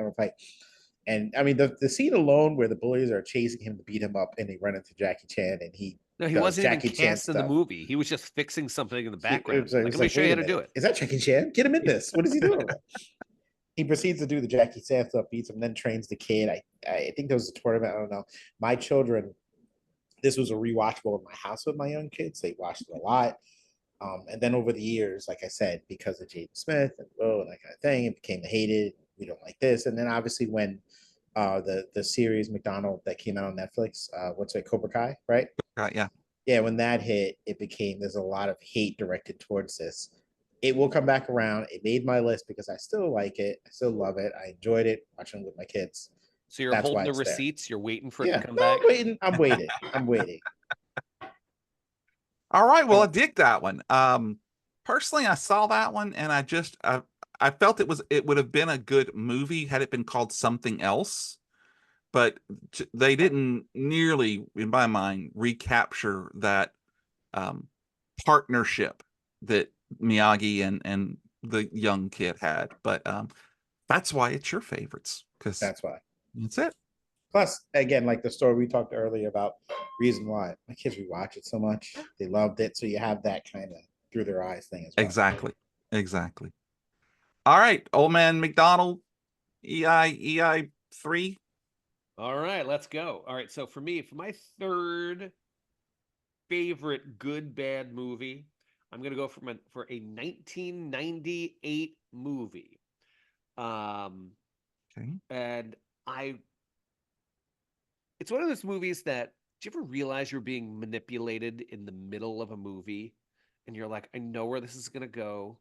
And I mean, the scene alone where the bullies are chasing him to beat him up and they run into Jackie Chan and he wasn't Jackie even cast in the movie. He was just fixing something in the background. Let me show you how to do it. Is that Jackie Chan? Get him in this. What is he doing? He proceeds to do the Jackie Chan stuff, beats him, then trains the kid. I think there was a tournament. I don't know. My children, this was a rewatchable in my house with my young kids. They watched it a lot. And then over the years, like I said, because of Jaden Smith and that kind of thing, it became hated. We don't like this. And then obviously when the series McDonald that came out on Netflix, Cobra Kai, right? Yeah. Yeah, when that hit, there's a lot of hate directed towards this. It will come back around. It made my list because I still like it. I still love it. I enjoyed it watching it with my kids. So you're holding the receipts. You're waiting for it to come back. I'm waiting. All right. Well, I dig that one. Personally, I saw that one and I felt it would have been a good movie had it been called something else, but they didn't nearly, in my mind, recapture that partnership that Miyagi and the young kid had. But that's why it's your favorites, because that's why. That's it. Plus, again, like the story we talked earlier about, reason why my kids rewatch it so much, they loved it. So you have that kind of through their eyes thing as well. Exactly. All right, old man McDonald, EI 3. All right, let's go. All right, so for me, for my third favorite good bad movie, I'm gonna go for a 1998 movie. Okay. And it's one of those movies that, do you ever realize you're being manipulated in the middle of a movie and you're like, I know where this is gonna go.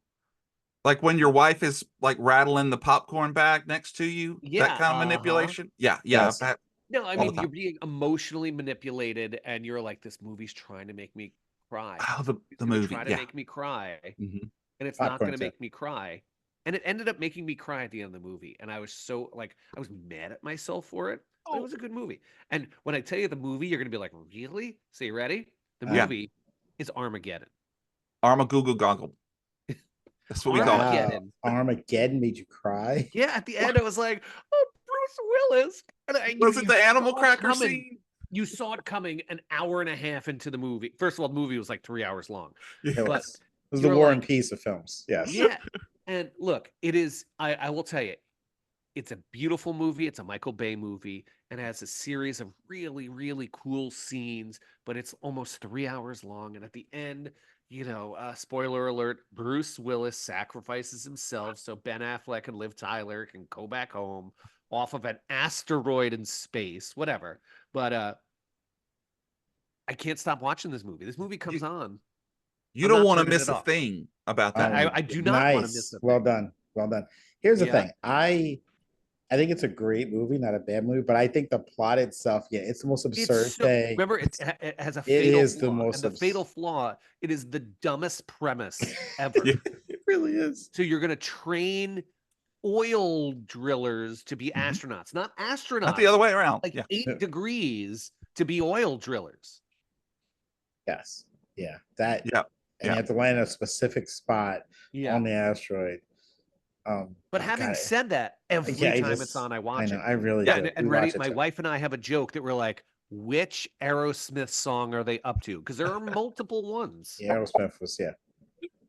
Like when your wife is like rattling the popcorn bag next to you, Yeah, that kind of manipulation. Yeah. Yes. No, I all mean, the you're time. being emotionally manipulated and you're like, this movie's trying to make me cry. Oh, It's the gonna movie. try to Yeah. make me cry, Mhm. and it's not Popcorn gonna too. make me cry. And it ended up making me cry at the end of the movie. And I was so like, I was mad at myself for it, but it was a good movie. And when I tell you the movie, you're gonna be like, really? So you ready? The Yeah. movie is Armageddon. Armagoogle goggle. That's what we call it. Armageddon. Armageddon made you cry. Yeah, at the end, I was like, "Oh, Bruce Willis!" And Was it the animal saw it cracker coming. scene? You saw it coming an hour and a half into the movie. First of all, the movie was like 3 hours long. It But was, it was you the were War like- and Peace of films. Yes. Yeah, and look, it is. I will tell you, it's a beautiful movie. It's a Michael Bay movie, and it has a series of really, really cool scenes. But it's almost 3 hours long, and at the end, spoiler alert: Bruce Willis sacrifices himself so Ben Affleck and Liv Tyler can go back home off of an asteroid in space, whatever. But I can't stop watching this movie. This movie comes on. You I'm don't not want to turning miss it a off. thing about that. I do not want to miss it. Well done. Here's the Yeah. thing. I think it's a great movie, not a bad movie, but I think the plot itself, yeah, it's the most absurd thing. Remember, it has a It fatal is the flaw. most And the fatal flaw, it is the dumbest premise ever. Yeah. It really is. So you're going to train oil drillers to be Mhm. astronauts, not astronauts. Not the other way around. Like Yeah. 8 degrees to be oil drillers. Yes. Yeah. That. Yeah. And you have to land in a specific spot Yeah. on the asteroid. But having said that, every time it's on, I watch it. I really Yeah, do. and We ready, watch it my too. wife and I have a joke that we're like, which Aerosmith song are they up to? Because there are multiple ones. Yeah, Aerosmith was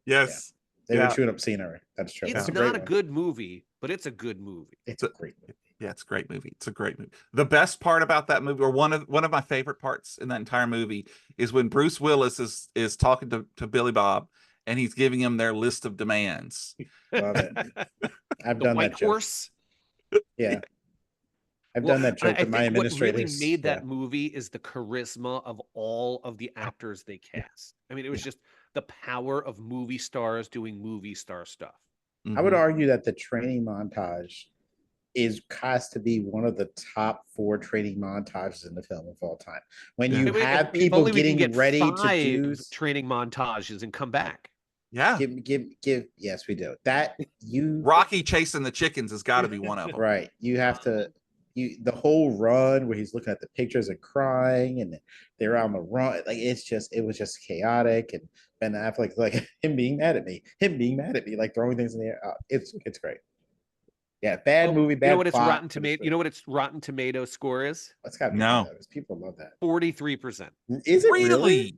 Yes. They Yeah. were chewing up scenery. That's true. It's That's a not great a one. good movie, but it's a good movie. It's a great movie. Yeah, it's a great movie. It's a great movie. The best part about that movie, or one of my favorite parts in that entire movie, is when Bruce Willis is talking to Billy Bob, and he's giving him their list of demands. Love it. I've The done White that joke. Horse. Yeah. I've done that joke I with my think what really administrators. made that movie is the charisma of all of the actors they cast. I mean, it was just the power of movie stars doing movie star stuff. I would Mhm. argue that the training montage has to be one of the top 4 training montages in the film of all time. When Yeah. you Wait, have if people only we can getting get ready to 5 do training montages and come back. Yeah. give yes, we do. That you Rocky chasing the chickens has got to be one of them. right. You have to the whole run where he's looking at the pictures and crying and they're on the run. Like it was just chaotic, and Ben Affleck like him being mad at me, like throwing things in the air. It's great. Yeah, bad movie, bad You know what its plot, Rotten but Tomato? good. You know what its Rotten Tomato score is? That's gotta be No. high, though, 'cause people love that. 43%. Is it really? Really?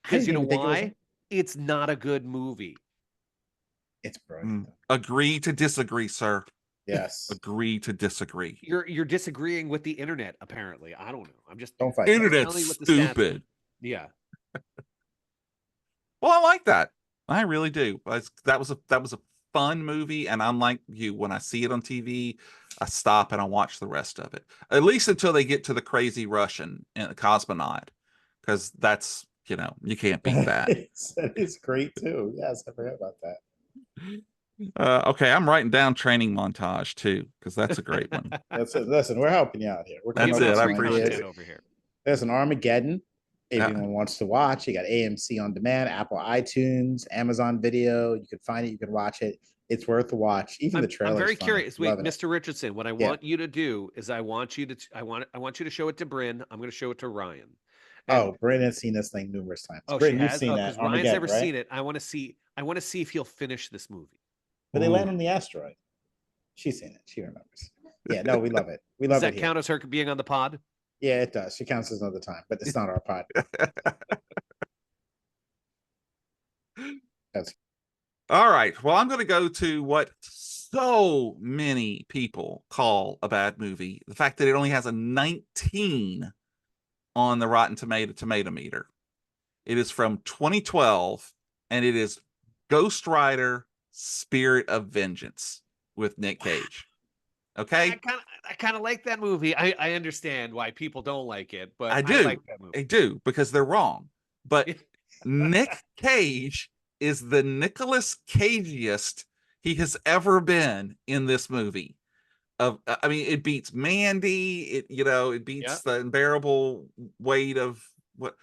Because you know didn't even think it was why? It's not a good movie. It's brilliant. Agree to disagree, sir. Yes. Agree to disagree. You're disagreeing with the internet, apparently. I don't know. I'm just Don't fight. Internet's telling you what the stats are. stupid. Yeah. Well, I like that. I really do. That was a fun movie, and I'm like you. When I see it on TV, I stop and I watch the rest of it. At least until they get to the crazy Russian and the cosmonaut, because that's you can't beat that. That is great too. Yes, I forgot about that. Okay, I'm writing down training montage too, because that's a great one. That's it. Listen, we're helping you out here. We're That's coming it. up I with some appreciate ideas. it. Over here. There's an Armageddon. If Yeah. anyone wants to watch, you got AMC on demand, Apple iTunes, Amazon Video. You can find it. You can watch it. It's worth the watch. Even the trailer. I'm very curious. Wait, Loving it. Mr. Richardson, what I want you to do is I want you to show it to Bryn. I'm going to show it to Ryan. Oh, Bryn has seen this thing numerous times. Oh, Bryn, she you've has? seen that. Because Ryan's Armageddon, never right? seen it. I want to see if he'll finish this movie. But they Ooh. land on the asteroid. She's seen it. She remembers. Yeah, no, we love it. We Does love that it count here. as her being on the pod? Yeah, it does. She counts as another time, but it's not our pod. That's All right. Well, I'm going to go to what so many people call a bad movie. The fact that it only has a 19 on the Rotten Tomato meter. It is from 2012, and it is Ghost Rider: Spirit of Vengeance with Nick Cage. Okay, I kind of like that movie. I understand why people don't like it, but I I do. like that movie. I do because they're wrong. But Nick Cage is the Nicolas Cageiest he has ever been in this movie. I mean, it beats Mandy. It beats the unbearable weight of what.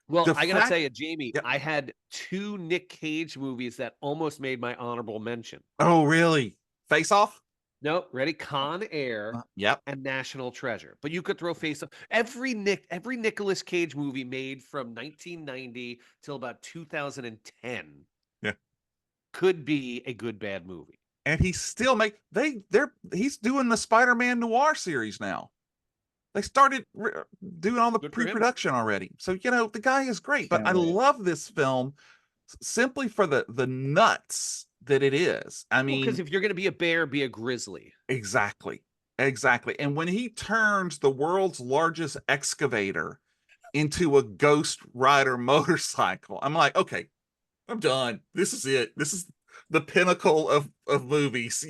Well, The I gotta fact, tell you, Jamie, yep. I had 2 Nick Cage movies that almost made my honorable mention. Oh, really? Face Off? No, ready? Con Air Yep. and National Treasure. But you could throw Face Off. Every Nicolas Cage movie made from 1990 till about 2010 Yeah. could be a good bad movie. And he's still he's doing the Spider-Man Noir series now. They started doing all the pre-production already. So, the guy is great. But I love this film simply for the nuts that it is. I mean, because if you're going to be a bear, be a grizzly. Exactly. And when he turns the world's largest excavator into a Ghost Rider motorcycle, I'm like, okay, I'm done. This is it. This is the pinnacle of movies,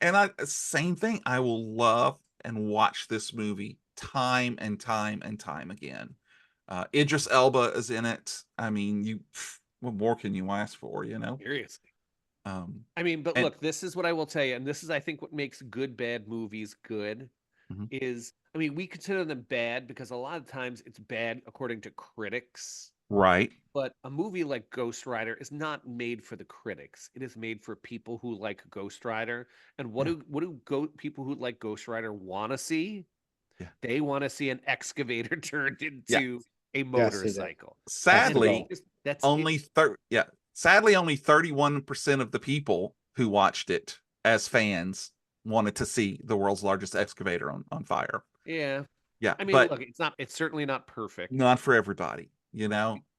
And same thing. I will love and watch this movie time and time and time again. Idris Elba is in it. I mean, what more can you ask for, Seriously. I mean, but look, this is what I will tell you, and this is, I think, what makes good bad movies good. Is, I mean, we consider them bad because a lot of times it's bad according to critics. Right. But a movie like Ghost Rider is not made for the critics. It is made for people who like Ghost Rider. And what do people who like Ghost Rider want to see? Yeah. They want to see an excavator turned into a motorcycle. Sadly, that's only Sadly, only 31% of the people who watched it as fans wanted to see the world's largest excavator on fire. Yeah. Yeah. I mean, but look, it's certainly not perfect. Not for everybody, It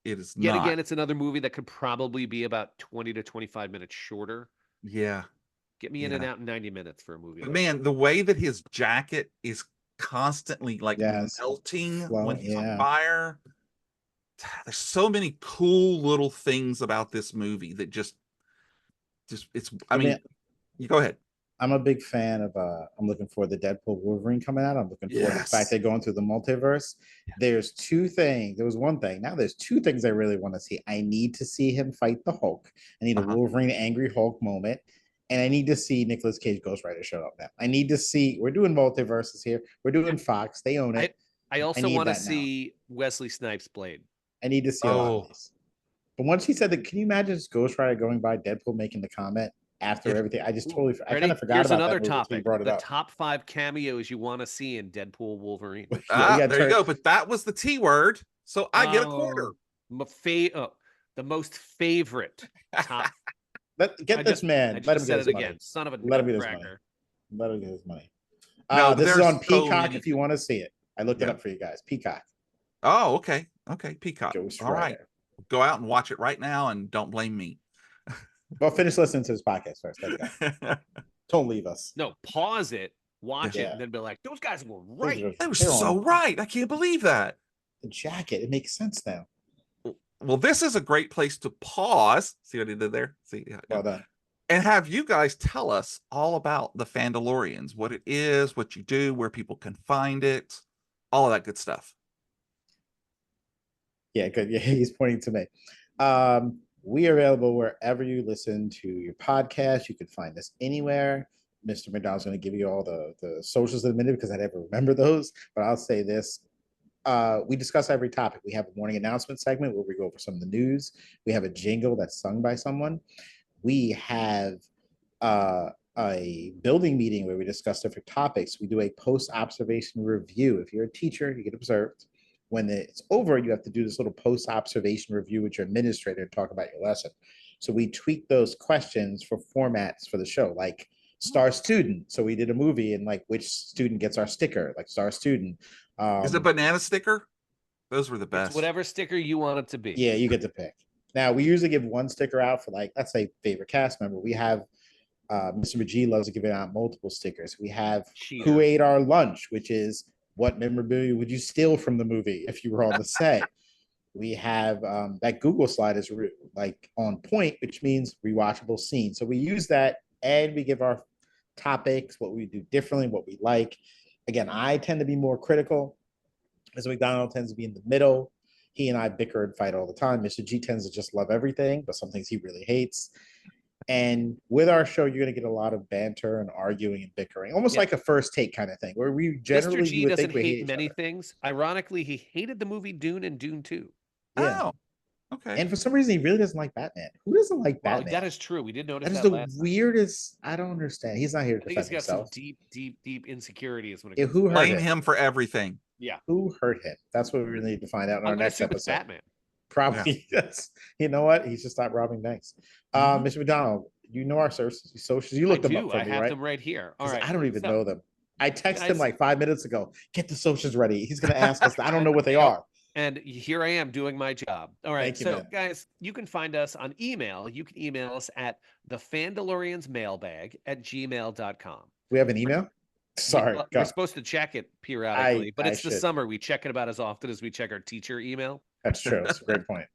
is Yet not. again, it's another movie that could probably be about 20 to 25 minutes shorter. Yeah. Get me in and out in 90 minutes for a movie. But man, the way that his jacket is constantly melting when he's on fire. There's so many cool little things about this movie that just it's you go ahead. I'm a big fan of I'm looking for the Deadpool Wolverine coming out. I'm looking for the fact they're going through the multiverse. There's 2 things. There was one thing. Now there's 2 things I really want to see. I need to see him fight the Hulk. I need a Wolverine Angry Hulk moment. And I need to see Nicolas Cage Ghost Rider show up now. I need to see, we're doing multiverses here. We're doing Fox. They own it. I also want to see Wesley Snipes Blade. I need to see a lot of these. But once he said that, can you imagine just Ghost Rider going by, Deadpool making the comment after everything? I just totally, I kind of forgot about another that topic. Brought it the up. top 5 cameos you want to see in Deadpool Wolverine. There you go. But that was the T word, so I get a quarter. The most favorite top. Get this man. Let him get his money. Son of a let him get his money. Let him get his money. This is on Peacock if you want to see it. I looked it up for you guys. Peacock. Oh, okay. Peacock. All right. Go out and watch it right now and don't blame me. Well, finish listening to this podcast first. Don't leave us. No, pause it, watch it, and then be like, those guys were right. They were so right. I can't believe that. The jacket, it makes sense now. Well, this is a great place to pause. See what he did there? See, well done. And have you guys tell us all about the Fandalorians, what it is, what you do, where people can find it, all of that good stuff. Yeah, good. Yeah, he's pointing to me. We are available wherever you listen to your podcast. You can find us anywhere. Mr. McDonald's going to give you all the socials in a minute because I never remember those. But I'll say this. We discuss every topic. We have a morning announcement segment where we go over some of the news. We have a jingle that's sung by someone. We have a building meeting where we discuss different topics. We do a post-observation review. If you're a teacher, you get observed. When it's over, you have to do this little post-observation review with your administrator and talk about your lesson. So we tweak those questions for formats for the show. Like Star Student. So we did a movie and like which student gets our sticker, like Star Student. Is it banana sticker? Those were the It's best. whatever sticker you want it to be. Yeah, you get to pick. Now we usually give one sticker out for like, let's say favorite cast member. We have Mr. McGee loves to give out multiple stickers. We have Who Ate Our Lunch, which is what memorabilia would you steal from the movie if you were on the set. We have that Google slide is like on point, which means rewatchable scene. So we use that and we give our topics, what we do differently, what we like. Again, I tend to be more critical. Mr. McDonald tends to be in the middle. He and I bicker and fight all the time. Mr. G tends to just love everything, but some things he really hates. And with our show, you're going to get a lot of banter and arguing and bickering, almost like a first take kind of thing, where we generally Mr. G would doesn't think we hate hate many things. Ironically, he hated the movie Dune and Dune 2. Yeah. Oh, okay. And for some reason, he really doesn't like Batman. Who doesn't like Wow, Batman? that is true. We did notice That is that the last weirdest. I don't understand. He's not here to time. I think defend he's got himself. some deep insecurities when it Yeah, comes who to hurt Blame him? him for everything. Yeah. Who hurt him? That's what we really need to find out in our I'm gonna next assume it's episode. Batman. Probably. Yes. You know what? He should stop robbing banks. Mr. McDonald, you know our socials. You looked them up for I me, have right? them right here. All right. I don't even so, know them. I texted him guys- like 5 minutes ago. Get the socials ready. He's going to ask us. I don't know what they are. And here I am doing my job. All right. Thank you, So, man. guys, you can find us on email. You can email us at the Fandalorians mailbag at gmail.com. We have an email? Sorry. We're supposed to check it periodically, but it's the should. summer. We check it about as often as we check our teacher email. That's true. That's a great point.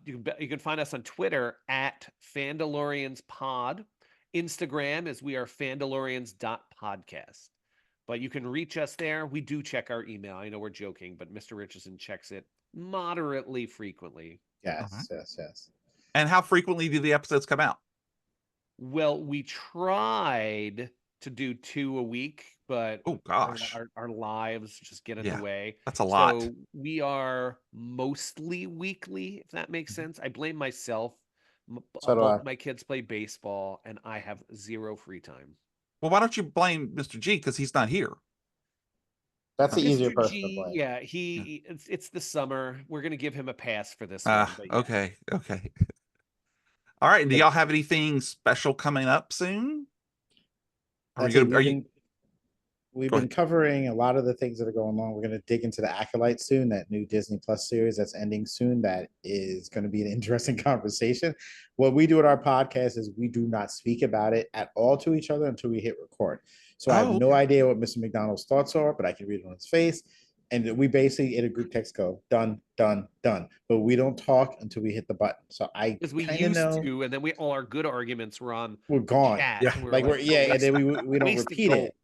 You can find us on Twitter at Fandalorians Pod. Instagram is we are Fandalorians.podcast. But you can reach us there. We do check our email. I know we're joking, but Mr. Richardson checks it moderately frequently. Yes, yes. And how frequently do the episodes come out? Well, we tried to do 2 a week, but oh gosh, our lives just get in the way. That's a lot. So we are mostly weekly, if that makes sense. I blame myself. Both my kids play baseball, and I have zero free time. Well, why don't you blame Mr. G because he's not here? That's the easier person to blame. Yeah, it's the summer. We're gonna give him a pass for this one. Okay. All right. Do y'all have anything special coming up soon? We've been covering a lot of the things that are going on. We're going to dig into the Acolyte soon, that new Disney Plus series that's ending soon. That is going to be an interesting conversation. What we do at our podcast is we do not speak about it at all to each other until we hit record. So I have no idea what Mr. McDonald's thoughts are, but I can read it on his face. And we basically in a group text go done. But we don't talk until we hit the button. So because we used to, and then all our good arguments we're gone. Chat, yeah, and then we don't repeat it.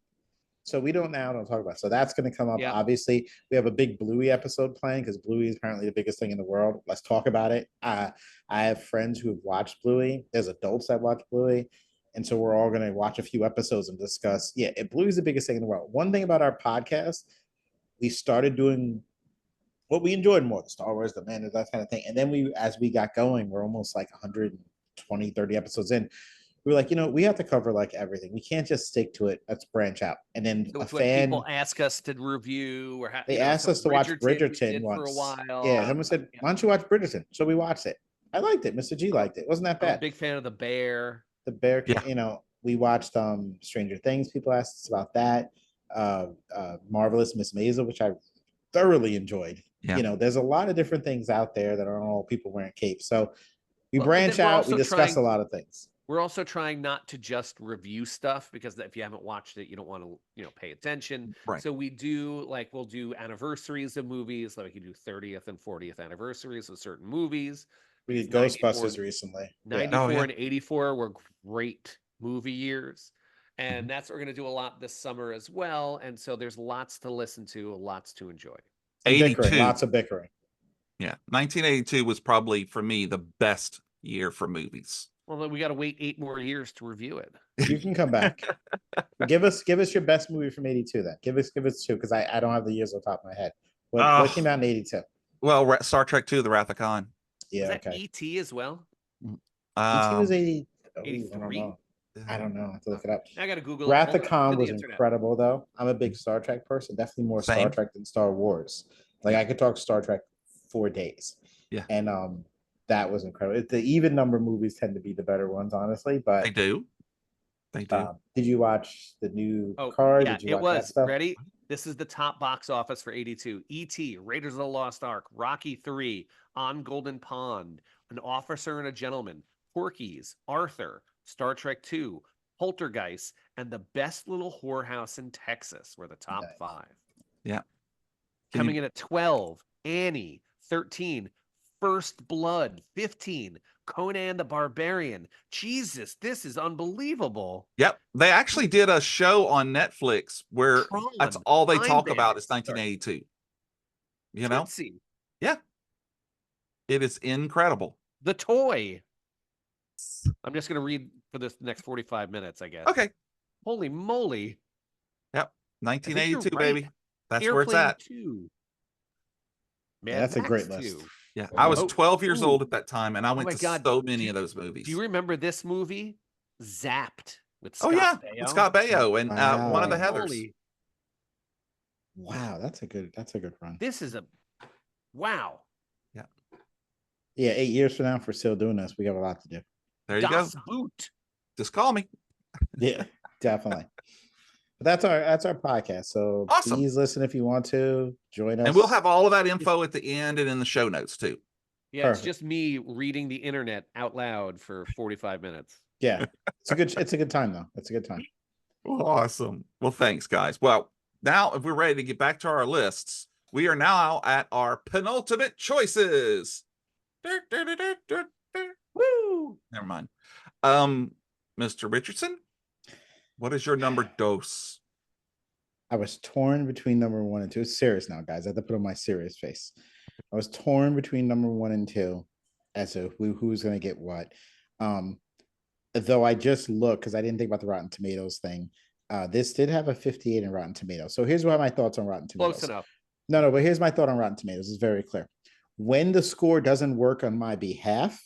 So we don't talk about it. So that's going to come up. Yeah. Obviously, we have a big Bluey episode planned because Bluey is apparently the biggest thing in the world. Let's talk about it. I have friends who have watched Bluey. There's adults that watch Bluey. And so we're all going to watch a few episodes and discuss. Yeah, Bluey is the biggest thing in the world. One thing about our podcast, we started doing what we enjoyed more, the Star Wars, the Mandalorian, that kind of thing. And then as we got going, we're almost like 120, 30 episodes in. We were like, we have to cover like everything. We can't just stick to it. Let's branch out. And then so people ask us to review, or they asked us to watch Bridgerton once. For a while. Yeah, someone said, "Why don't you watch Bridgerton?" So we watched it. I liked it. Mr. G liked it. Wasn't that bad? I'm a big fan of the Bear. The Bear. We watched Stranger Things. People asked us about that. Marvelous Miss Maisel, which I thoroughly enjoyed. Yeah. There's a lot of different things out there that aren't all people wearing capes. So we branch out. We discuss a lot of things. We're also trying not to just review stuff because if you haven't watched it, you don't want to, pay attention. Right. So we'll do anniversaries of movies. Like we can do 30th and 40th anniversaries of certain movies. We did Ghostbusters recently. 94 and 84 were great movie years. And that's what we're going to do a lot this summer as well. And so there's lots to listen to, lots to enjoy. 82. Lots of bickering. Yeah. 1982 was probably, for me, the best year for movies. Well, then we got to wait 8 more years to review it. You can come back. give us your best movie from 82 then. Give us 2 because I don't have the years on top of my head. What came out in 82? Well, Star Trek II, The Wrath of Khan. Yeah, was that E.T. as well? E.T. was 80. 83. I don't know. I have to look it up. I got to Google Wrath of Khan was incredible, though. I'm a big Star Trek person. Definitely more Star Trek than Star Wars. Like I could talk Star Trek 4 days. Yeah. And that was incredible. The even number movies tend to be the better ones, honestly. But they do. They do. Did you watch the new Oh, card? yeah, Did you it watch was. that stuff? Ready? This is the top box office for 82. E.T., Raiders of the Lost Ark, Rocky 3, On Golden Pond, An Officer and a Gentleman, Porky's, Arthur, Star Trek 2, Poltergeist, and The Best Little Whorehouse in Texas were the top Nice. 5. Yeah. Coming in at 12, Annie, 13, First Blood, 15, Conan the Barbarian. Jesus, this is unbelievable. Yep. They actually did a show on Netflix where Tron, that's all they Time talk about is Bandits. 1982. You know? Tootsie, Yeah. It is incredible. The Toy. I'm just going to read for this next 45 minutes, I guess. Okay. Holy moly. Yep. I think you're 1982, right. baby. That's where it's Airplane at. 2. Yeah, that's a Max great list. 2. Yeah. I was Oh, 12 years ooh. old at that time, and I went my to God. so many Do- of those movies. Do you remember this movie? Zapped with Oh, Scott yeah. Baio. With Scott Baio and one of the Wow. Heathers. Holy, Wow, that's a good run. this is a wow. Yeah, 8 years from now, if we're still doing this, we have a lot to do. There you Das go. Boot. Just call me. Yeah, definitely. But that's our podcast. So Awesome. please listen if you want to join us. And we'll have all of that info at the end and in the show notes too. Yeah, Perfect. it's just me reading the internet out loud for 45 minutes. Yeah, it's a good time though. It's a good time. Awesome. Well, thanks, guys. Well, now if we're ready to get back to our lists, we are now at our penultimate choices. Woo! Never mind. Mr. Richardson, what is your number dos? I was torn between number 1 and 2. It's serious now, guys. I have to put on my serious face. I was torn between number 1 and 2 as to who's going to get what. Though I just looked because I didn't think about the Rotten Tomatoes thing. This did have a 58 in Rotten Tomatoes. So here's what my thoughts on Rotten Tomatoes. Close enough. No, but here's my thought on Rotten Tomatoes. It's very clear. When the score doesn't work on my behalf,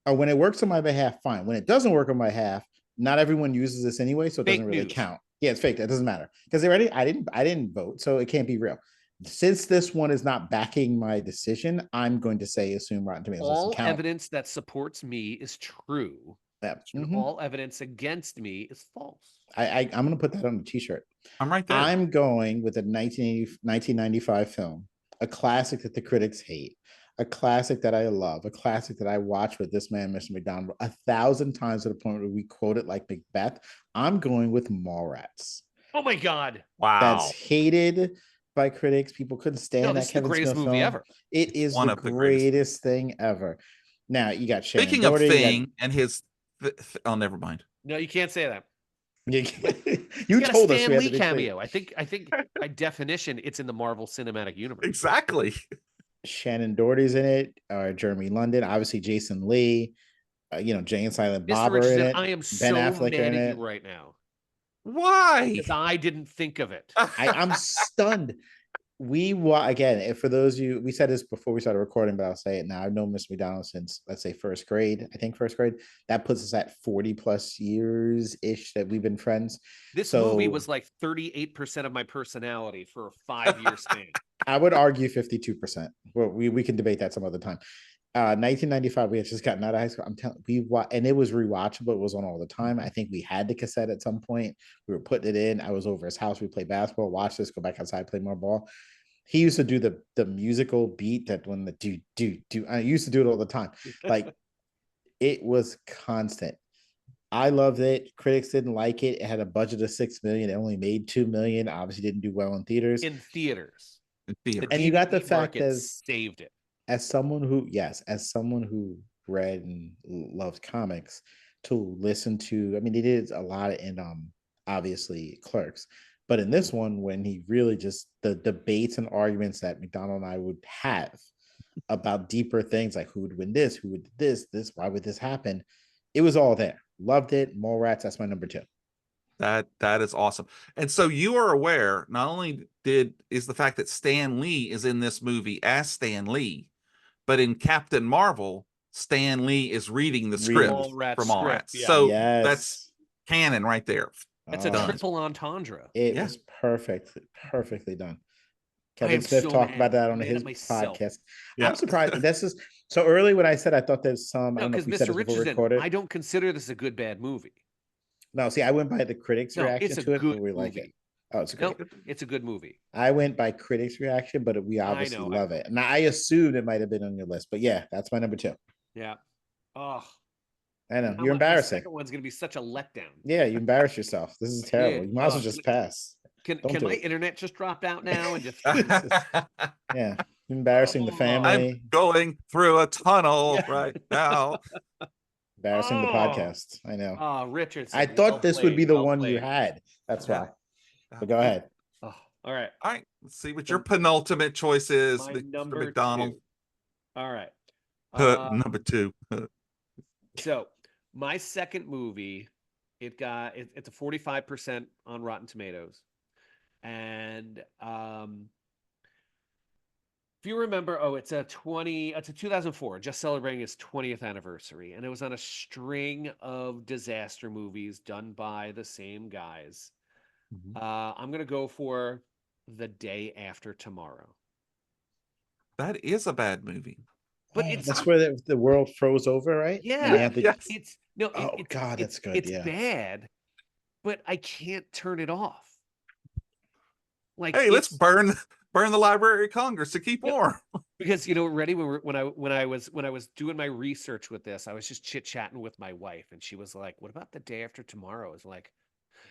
or when it works on my behalf, fine. When it doesn't work on my behalf, not everyone uses this anyway, so it doesn't really count. Yeah, it's fake. That doesn't matter because I didn't vote, so it can't be real. Since this one is not backing my decision, I'm going to say assume Rotten Tomatoes All doesn't count. evidence that supports me is true. Yeah. And all evidence against me is false. I'm going to put that on the t-shirt. I'm right there. I'm going with a 1995 film, a classic that the critics hate, a classic that I love, a classic that I watch with this man, Mr. McDonald, 1,000 times to the point where we quote it like Macbeth. I'm going with Mallrats. Oh my God. Wow. That's hated by critics. People couldn't stand that This is the Kevin greatest Smith movie film. ever. It is One the of the greatest thing ever. Now you got Shannon Speaking Doherty, of Thing and his oh, never mind. No, you can't say that. you told us Stan we had Lee to be cameo. I think by definition, it's in the Marvel Cinematic Universe. Exactly. Shannon Doherty's in it, Jeremy London, obviously Jason Lee, Jay and Silent Bob Mr. are in Richardson, it. I am Ben so Affleck mad are in at it. you right now Why? because I didn't think of it. I'm stunned. Again, for those of you, we said this before we started recording, but I'll say it now. I've known Mr. McDonald since, let's say, first grade. I think first grade. That puts us at 40 plus years ish that we've been friends. This movie was like 38% of my personality for a 5-year span. I would argue 52%. Well, we can debate that some other time. 1995, we had just gotten out of high school. I'm telling and it was rewatchable. It was on all the time. I think we had the cassette at some point. We were putting it in. I was over his house. We played basketball, watch this, go back outside, play more ball. He used to do the musical beat that when the do. I used to do it all the time. Like it was constant. I loved it. Critics didn't like it. It had a budget of $6 million. It only made $2 million. Obviously, didn't do well in theaters. In theaters. And you got the DVD fact market that saved it. as someone who read and loved comics, to listen to, I mean, he did a lot in obviously Clerks, but in this one, when he really just the debates and arguments that McDonald and I would have about deeper things like who would win this, who would this, why would this happen? It was all there. Loved it. Mallrats, that's my number 2. That is awesome. And so you are aware, not only is the fact that Stan Lee is in this movie as Stan Lee, but in Captain Marvel, Stan Lee is reading the script from Mallrats. Yeah. So Yes. that's canon right there. That's a triple entendre. It was perfectly done. Kevin am Smith so talked mad. about that on Mad his at myself. podcast. Yeah. I'm surprised. This is so early when I said I thought there's some. I No, don't know if because we said Mr. this before we Richardson, recorded. I don't consider this a good bad movie. No, see, I went by the critics' No, reaction it's a to it, good but we like movie. it. Oh, it's great. No, it's a good movie. I went by critics' reaction, but we I obviously know. love it. Now, I assumed it might have been on your list, but yeah, that's my number 2. Yeah. Oh, I know. now You're my embarrassing. second one's gonna be such a letdown. Yeah, you embarrass yourself. This is terrible. You might as well just pass. Don't Can do my it. internet just drop out now and just Yeah. Embarrassing the Oh. family, I'm going through a tunnel Yeah. right now. embarrassing the podcast. I know. Oh, Richardson. I thought this would be the well one you played. had. That's Yeah. why. But go ahead. Oh, all right. All right, let's see what your penultimate choice is, My Mr. number McDonald. 2. All right. Number 2. So my second movie, it's a 45% on Rotten Tomatoes. And if you remember, it's a 2004, just celebrating its 20th anniversary. And it was on a string of disaster movies done by the same guys. I'm gonna go for The Day After Tomorrow. That is a bad movie. But that's where the world froze over, right? Yeah, yes. it's no. God, that's good. It's yeah, bad, but I can't turn it off. Like, hey, let's burn the Library of Congress to keep warm. Because ready when I was doing my research with this, I was just chit chatting with my wife, and she was like, "What about The Day After Tomorrow?" I was like,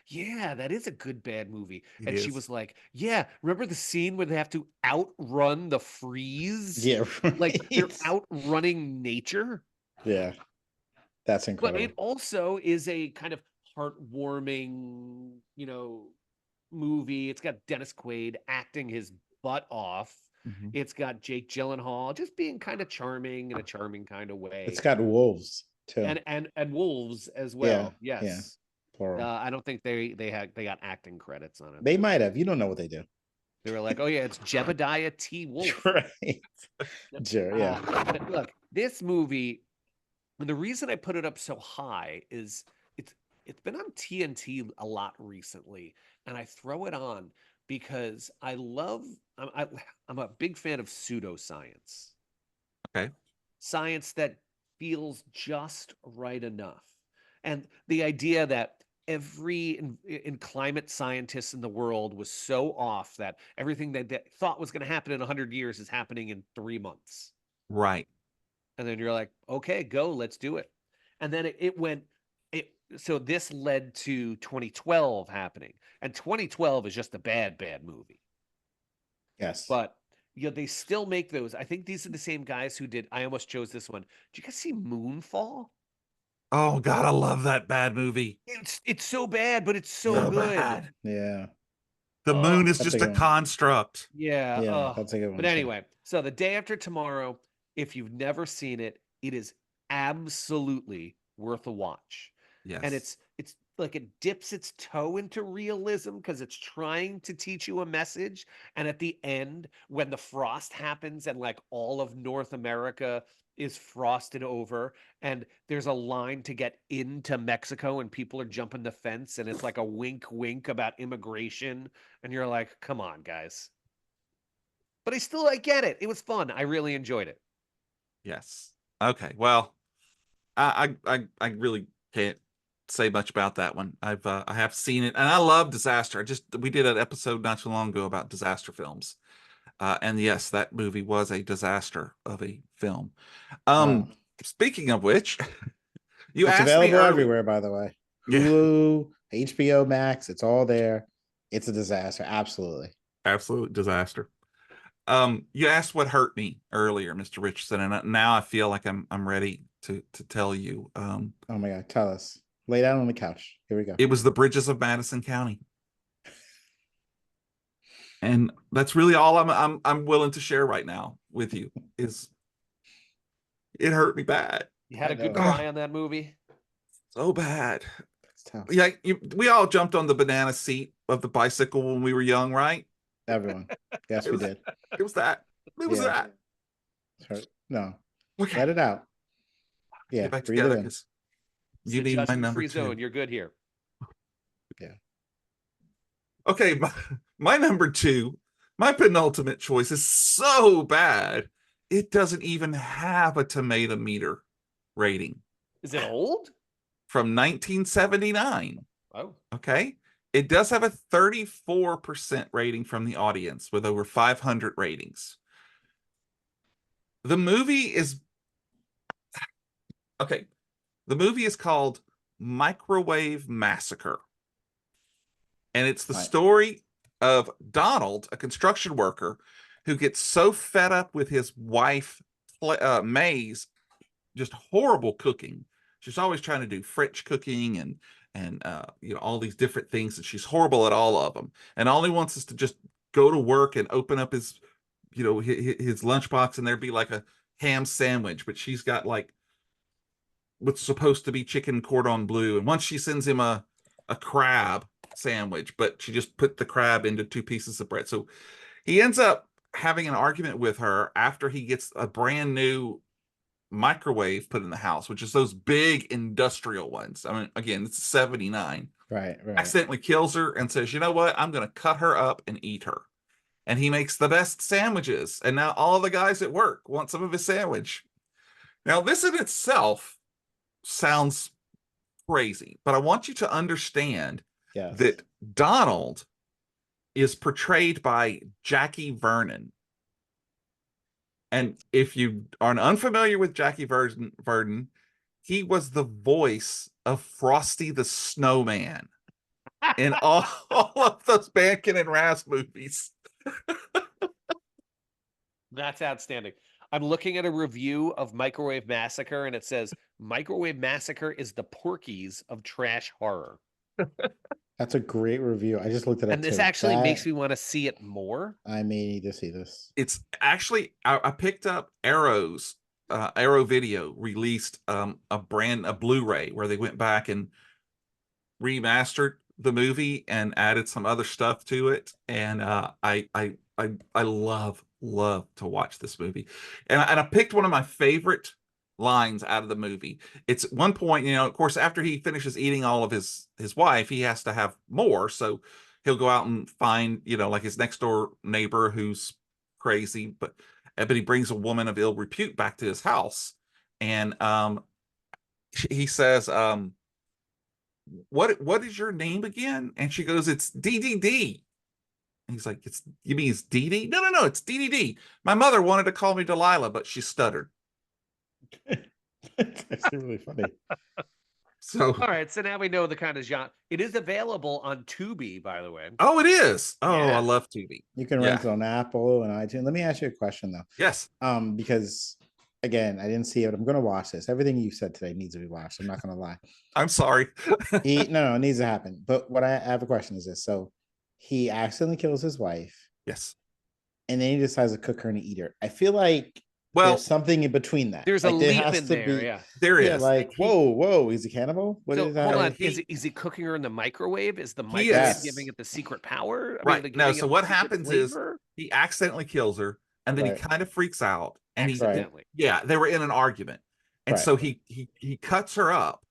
"Yeah, that is a good bad movie." And she was like, "Yeah, remember the scene where they have to outrun the freeze? yeah, Like they're right. outrunning nature." Yeah, that's But incredible. it also is a kind of heartwarming, movie. It's got Dennis Quaid acting his butt off. It's got Jake Gyllenhaal just being kind of charming in a charming kind of way. It's got wolves too, and wolves as well. Yeah, Yes. plural. I don't think they got acting credits on it. They might have. You don't know what they do. They were like, "Oh yeah, it's Jebediah T. Wolf." Right. Sure, yeah. But look, this movie, and the reason I put it up so high is it's been on TNT a lot recently, and I throw it on because I'm a big fan of pseudoscience. Okay. Science that feels just right enough. And the idea that every in climate scientists in the world was so off that everything they thought was going to happen in 100 years is happening in 3 months. Right. And then you're like, okay, go, let's do it. And then so this led to 2012 happening. And 2012 is just a bad movie. Yes. But they still make those. I think these are the same guys who did, I almost chose this one. Did you guys see Moonfall? Oh God, I love that bad movie. It's so bad, but it's so good. Bad. Yeah. The moon is just a construct. Yeah. Yeah, that's a good one. But anyway, so The Day After Tomorrow, if you've never seen it, it is absolutely worth a watch. Yes. And it's like it dips its toe into realism because it's trying to teach you a message. And at the end, when the frost happens and like all of North America is frosted over and there's a line to get into Mexico and people are jumping the fence and it's like a wink about immigration. And you're like, come on, guys. But I get it. It was fun. I really enjoyed it. Yes. Okay. Well, I really can't say much about that one. I have seen it, and I love disaster. We did an episode not too long ago about disaster films, and yes, that movie was a disaster of a film. Speaking of which, it's available everywhere, by the way. Hulu, HBO Max, it's all there. It's a disaster. Absolute disaster. You asked what hurt me earlier, Mr. Richardson, and now I feel like I'm ready to tell you. Oh my God, tell us. Lay down on the couch. Here we go. It was The Bridges of Madison County. And that's really all I'm willing to share right now with you is it hurt me bad. You had a good cry on that movie? So bad. That's tough. Yeah, we all jumped on the banana seat of the bicycle when we were young, right? Everyone. Yes, we did. It was that. It was that. No. Okay. Let it out. Yeah. Get back together because you need my number 2. Zone. You're good here. Yeah. Okay, my number 2, my penultimate choice is so bad it doesn't even have a tomato meter rating. Is it old? From 1979. Oh, Okay. It does have a 34% rating from the audience with over 500 ratings. The movie is okay. The movie is called Microwave Massacre. And it's the story of Donald, a construction worker, who gets so fed up with his wife, May's, just horrible cooking. She's always trying to do French cooking and all these different things, and she's horrible at all of them. And all he wants is to just go to work and open up his lunchbox, and there'd be like a ham sandwich, but she's got like what's supposed to be chicken cordon bleu. And once she sends him a crab sandwich, but she just put the crab into 2 pieces of bread. So he ends up having an argument with her after he gets a brand new microwave put in the house, which is those big industrial ones. I mean, again, it's 79. Right. Accidentally kills her and says, you know what? I'm going to cut her up and eat her. And he makes the best sandwiches. And now all the guys at work want some of his sandwich. Now, this in itself sounds crazy, but I want you to understand that Donald is portrayed by Jackie Vernon. And if you are unfamiliar with Jackie Vernon, he was the voice of Frosty the Snowman in all of those Bankin and Raz movies. That's outstanding. I'm looking at a review of Microwave Massacre, and it says, Microwave Massacre is the Porky's of trash horror. That's a great review. I just looked at it. And this actually makes me want to see it more. I may need to see this. It's actually, I picked up Arrow's, Arrow Video released a Blu-ray where they went back and remastered the movie and added some other stuff to it. And I love to watch this movie. And I picked one of my favorite lines out of the movie. It's at one point, of course, after he finishes eating all of his wife, he has to have more. So he'll go out and find, like his next door neighbor who's crazy, but he brings a woman of ill repute back to his house. And he says, what is your name again? And she goes, it's DDD. And he's like, you mean it's DD? No, it's DDD. My mother wanted to call me Delilah, but she stuttered. That's actually really funny. So all right, so now we know the kind of genre. It is available on Tubi, by the way. Oh, it is. Oh, yeah. I love Tubi. You can rent it on Apple and iTunes. Let me ask you a question though. Yes. Because again, I didn't see it. I'm going to watch this. Everything you said today needs to be watched. I'm not going to lie. I'm sorry. No, it needs to happen. But what I have a question is this. So he accidentally kills his wife. Yes. And then he decides to cook her and eat her. I feel like there's something in between that. There's a leap in there. Yeah. There is. Like, whoa, he's a cannibal? What is that? Hold on. Is he cooking her in the microwave? Is the microwave giving it the secret power? Right. No, so what happens is he accidentally kills her and then he kind of freaks out. And they were in an argument. And so he cuts her up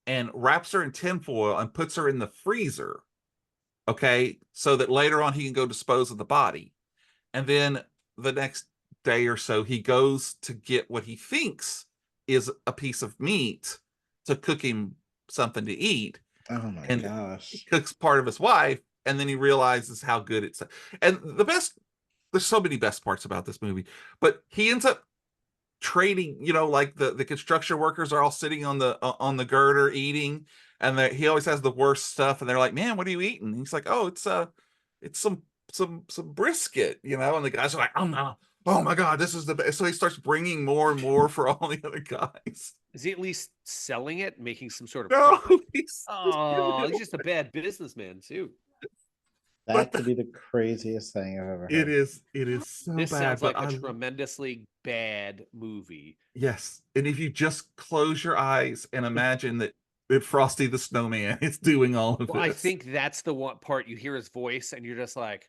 and wraps her in tinfoil and puts her in the freezer. Okay. So that later on he can go dispose of the body. And then the next day or so, he goes to get what he thinks is a piece of meat to cook him something to eat. Oh my gosh. He cooks part of his wife, and then he realizes how good it's. And there's so many best parts about this movie, but he ends up trading, like the construction workers are all sitting on the girder eating, and he always has the worst stuff, and they're like, man, what are you eating? And he's like, oh, it's some brisket, and the guys are like, oh no. Oh my God, this is the best. So he starts bringing more and more for all the other guys. Is he at least selling it, making some sort of no, he's just a bad businessman too. That could be the craziest thing I've ever heard. It is so this bad. Sounds like a tremendously bad movie. Yes. And if you just close your eyes and imagine that Frosty the Snowman is doing all of this. I think that's the one part you hear his voice and you're just like,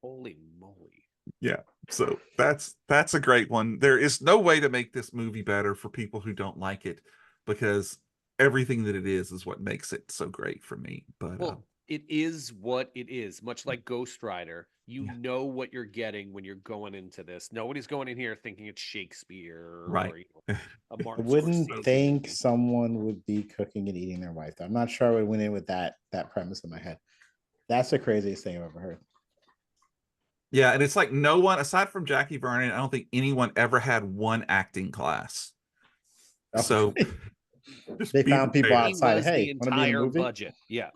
holy moly. Yeah. So that's a great one. There is no way to make this movie better for people who don't like it, because everything that it is what makes it so great for me. But it is what it is, much like Ghost Rider. You know what you're getting when you're going into this. Nobody's going in here thinking it's Shakespeare Right. or a I Martin wouldn't Scorsese think movie. someone would be cooking and eating their wife. I'm not sure I would went in with that premise in my head. That's the craziest thing I've ever heard. Yeah, and it's like no one aside from Jackie Vernon, I don't think anyone ever had one acting class. Oh, So just they be found people prepared. He outside. was the Hey, want to be in a entire movie? budget. Yeah.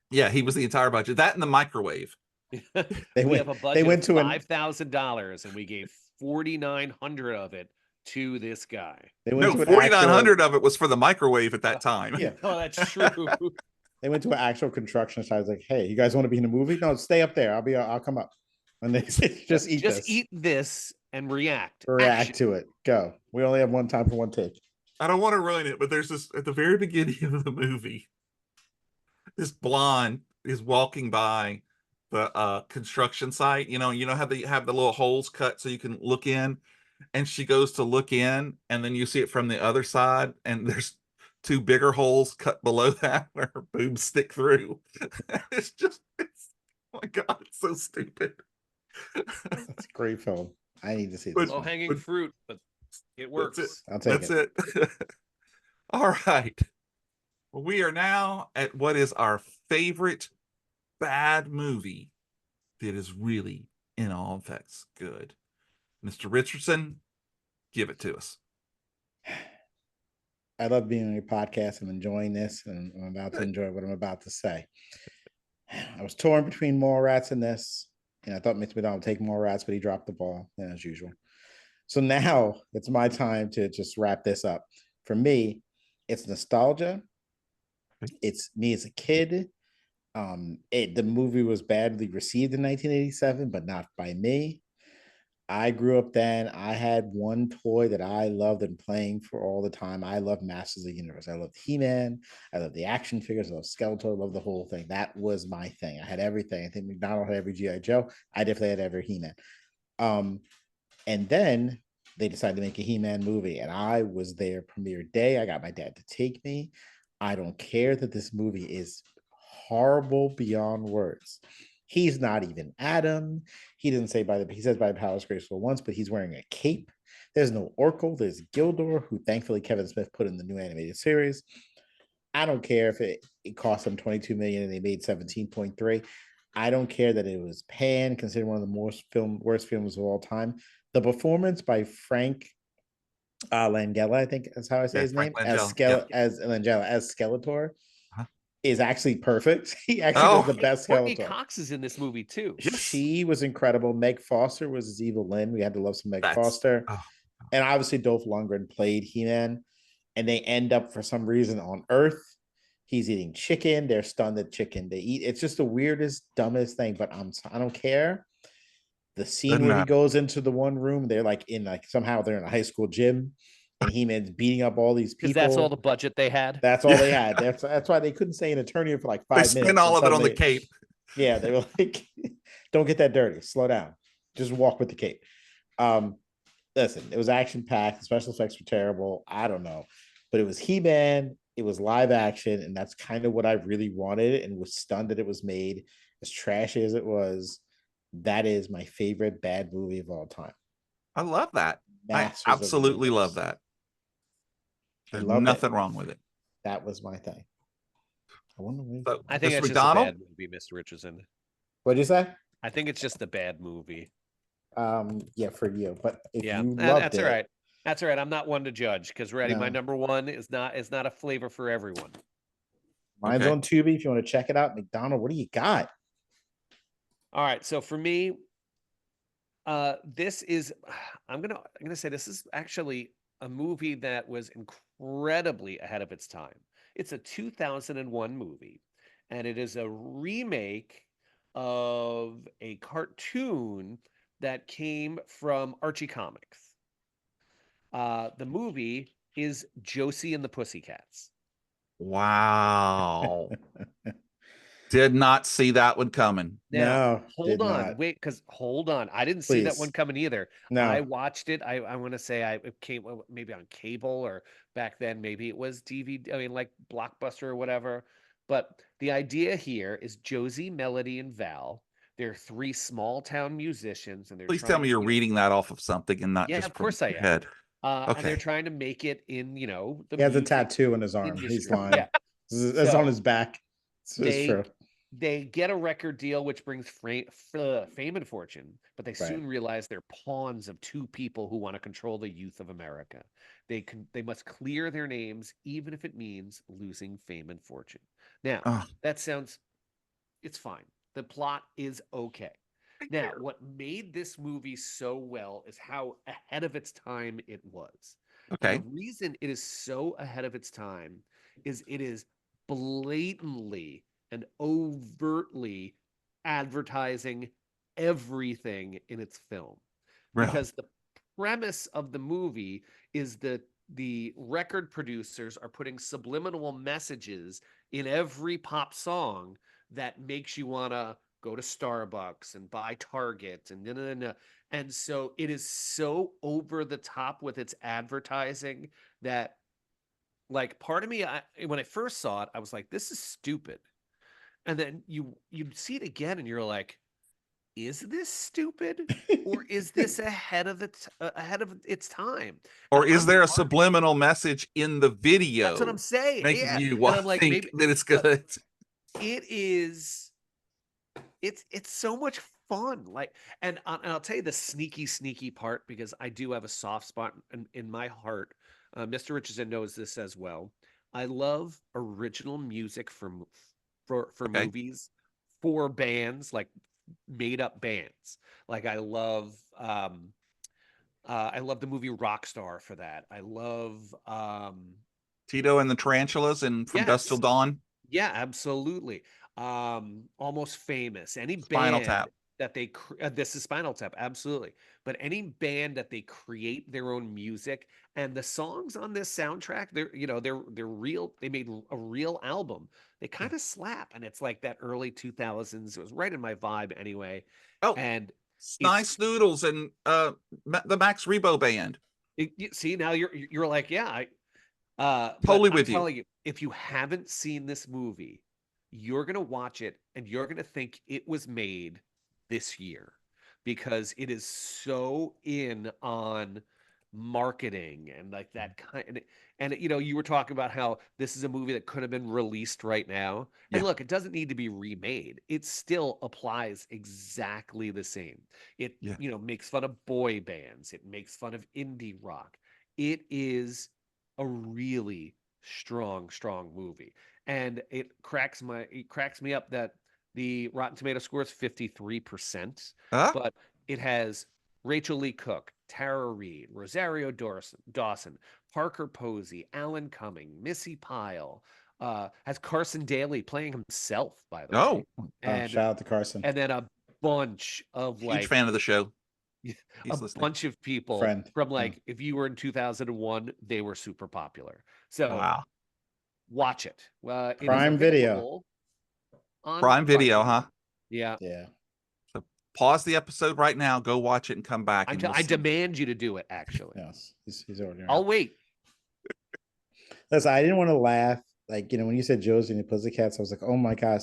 Yeah, he was the entire budget. That and the microwave. We have a budget went of to $5,000 and we gave 4,900 of it to this guy. They went No, to an 4,900 actual, of it was for the microwave at that time. Yeah. Oh, that's true. They went to an actual construction site. I was like, hey, you guys want to be in a movie? No, stay up there. I'll come up. And they said, just eat this and react. React Action. to it. Go. We only have one time for one take. I don't want to ruin it, but there's this at the very beginning of the movie. This blonde is walking by the construction site. You know how they have the little holes cut so you can look in, and she goes to look in, and then you see it from the other side, and there's two bigger holes cut below that where her boobs stick through. It's oh my god, it's so stupid. It's a great film. I need to see But- this. Low One. hanging fruit, but it works. I'll take That's it. it. All right. Well, we are now at what is our favorite bad movie that is really, in all effects, good. Mr. Richardson, give it to us. I love being on your podcast. I'm enjoying this, and I'm about to enjoy what I'm about to say. I was torn between Mallrats and this, and I thought Mr. McDonald would take Mallrats, but he dropped the ball, as usual. So now it's my time to just wrap this up. For me, it's nostalgia. It's me as a kid. The movie was badly received in 1987, but not by me. I grew up then. I had one toy that I loved and playing for all the time. I love Masters of the Universe. I loved He-Man. I love the action figures. I love Skeletor. I love the whole thing. That was my thing. I had everything. I think McDonald had every G.I. Joe. I definitely had every He-Man. And then they decided to make a He-Man movie, and I was there premiere day. I got my dad to take me. I don't care that this movie is horrible beyond words. He's not even Adam. He says by the power of graceful once, but he's wearing a cape. There's no Oracle. There's Gildor, who thankfully Kevin Smith put in the new animated series. I don't care if it cost them $22 million and they made 17.3. I don't care that it was panned, considered one of the worst films of all time. The performance by Frank Langella, I think that's how I say his name, as Skeletor, is actually perfect. He actually does the best Courtney Skeletor. Cox is in this movie too. She was incredible. Meg Foster was his evil Lynn. We had to love some Meg Foster. And obviously Dolph Lundgren played He-Man. And they end up, for some reason, on Earth. He's eating chicken. They're stunned at chicken. They eat. It's just the weirdest, dumbest thing. But I don't care. The scene where he goes into the one room, they're somehow they're in a high school gym, and He-Man's beating up all these people. Because that's all the budget they had. That's all they had. That's why they couldn't say an attorney for like 5 minutes. They spent all of it on the cape. Yeah, they were like, "Don't get that dirty. Slow down. Just walk with the cape." Listen, it was action packed. The special effects were terrible. I don't know, but it was He-Man. It was live action, and that's kind of what I really wanted, and was stunned that it was made as trashy as it was. That is my favorite bad movie of all time. I love that. I absolutely love that. There's nothing wrong with it. That was my thing. I think it's just a bad movie, Mr. Richardson. What'd you say? I think it's just a bad movie. Yeah, for you. But if you loved that's it, all right. That's all right. I'm not one to judge because my number one is not a flavor for everyone. Mine's on Tubi. If you want to check it out, McDonald, what do you got? All right. So for me, this is I'm gonna say this is actually a movie that was incredibly ahead of its time. It's a 2001 movie, and it is a remake of a cartoon that came from Archie Comics. The movie is Josie and the Pussycats. Wow. Did not see that one coming. Now, hold on. Wait, hold on. I didn't see that one coming either. No. I watched it. I want to say it came maybe on cable, or back then maybe it was DVD. I mean, like Blockbuster or whatever. But the idea here is Josie, Melody, and Val They're three small town musicians, and they're Please tell trying me to, you're reading that off of something and not yeah, just of from course I your am. head. And they're Okay. trying to make it in, you know, the He has a music tattoo on his arm. He's industry. lying. Yeah. It's on So his back. It's they true. they get a record deal, which brings fame and fortune, but they Right. soon realize they're pawns of two people who want to control the youth of America. They must clear their names, even if it means losing fame and fortune. Now, Oh, that sounds, it's fine. The plot is okay. Now, what made this movie so well is how ahead of its time it was. And the okay. reason it is so ahead of its time is it is blatantly and overtly advertising everything in its film. Really? Because the premise of the movie is that the record producers are putting subliminal messages in every pop song that makes you want to go to Starbucks and buy Target and and so it is so over the top with its advertising that, like, part of me, when I first saw it, I was like, this is stupid. And then you see it again and you're like, is this stupid, or is this ahead of its time? And Or is I'm there a part of, subliminal message in the video that's what I'm saying. making Yeah. you And I'm like, think maybe that it's good? it is, it's so much fun. Like, and I'll tell you the sneaky part, because I do have a soft spot in my heart. Mr. Richardson knows this as well. I love original music for Okay. movies, for bands, like made up bands. Like I love the movie Rockstar for that. I love Tito and the Tarantulas and From Dusk Till yes, Dawn, yeah, absolutely. Almost Famous. Any Spinal band Tap. that this is Spinal Tap, absolutely. But any band that they create their own music, and the songs on this soundtrack, they're real. They made a real album. They kind of slap, and it's like that early 2000s. It was right in my vibe anyway, Oh, and it's Nice Noodles and the Max Rebo Band. see, now you're like, yeah, but Totally I'm with you. telling you, if you haven't seen this movie, you're gonna watch it and you're gonna think it was made this year, because it is so in on marketing and like that kind. And you were talking about how this is a movie that could have been released right now. And Yeah. look, it doesn't need to be remade. It still applies exactly the same. It Yeah. makes fun of boy bands. It makes fun of indie rock. It is a really strong movie. And it cracks me up that the Rotten Tomato score is 53%, Huh? but it has Rachel Lee Cook, Tara Reid, Rosario Dawson, Parker Posey, Alan Cumming, Missy Pyle, has Carson Daly playing himself, by the way. Oh, And Shout out to Carson. and then a bunch of huge fan of the show. a He's listening. bunch of people Friend. from, like, if you were in 2001, they were super popular. So Wow. watch it. It is Prime Video. available on Prime Video, huh? Yeah. Yeah. So pause the episode right now, go watch it, and come back. And I demand you to do it, actually. Yes. He's already. I'll wait. Listen, I didn't want to laugh. Like, when you said Josie and the Pussycats, I was like, oh my gosh.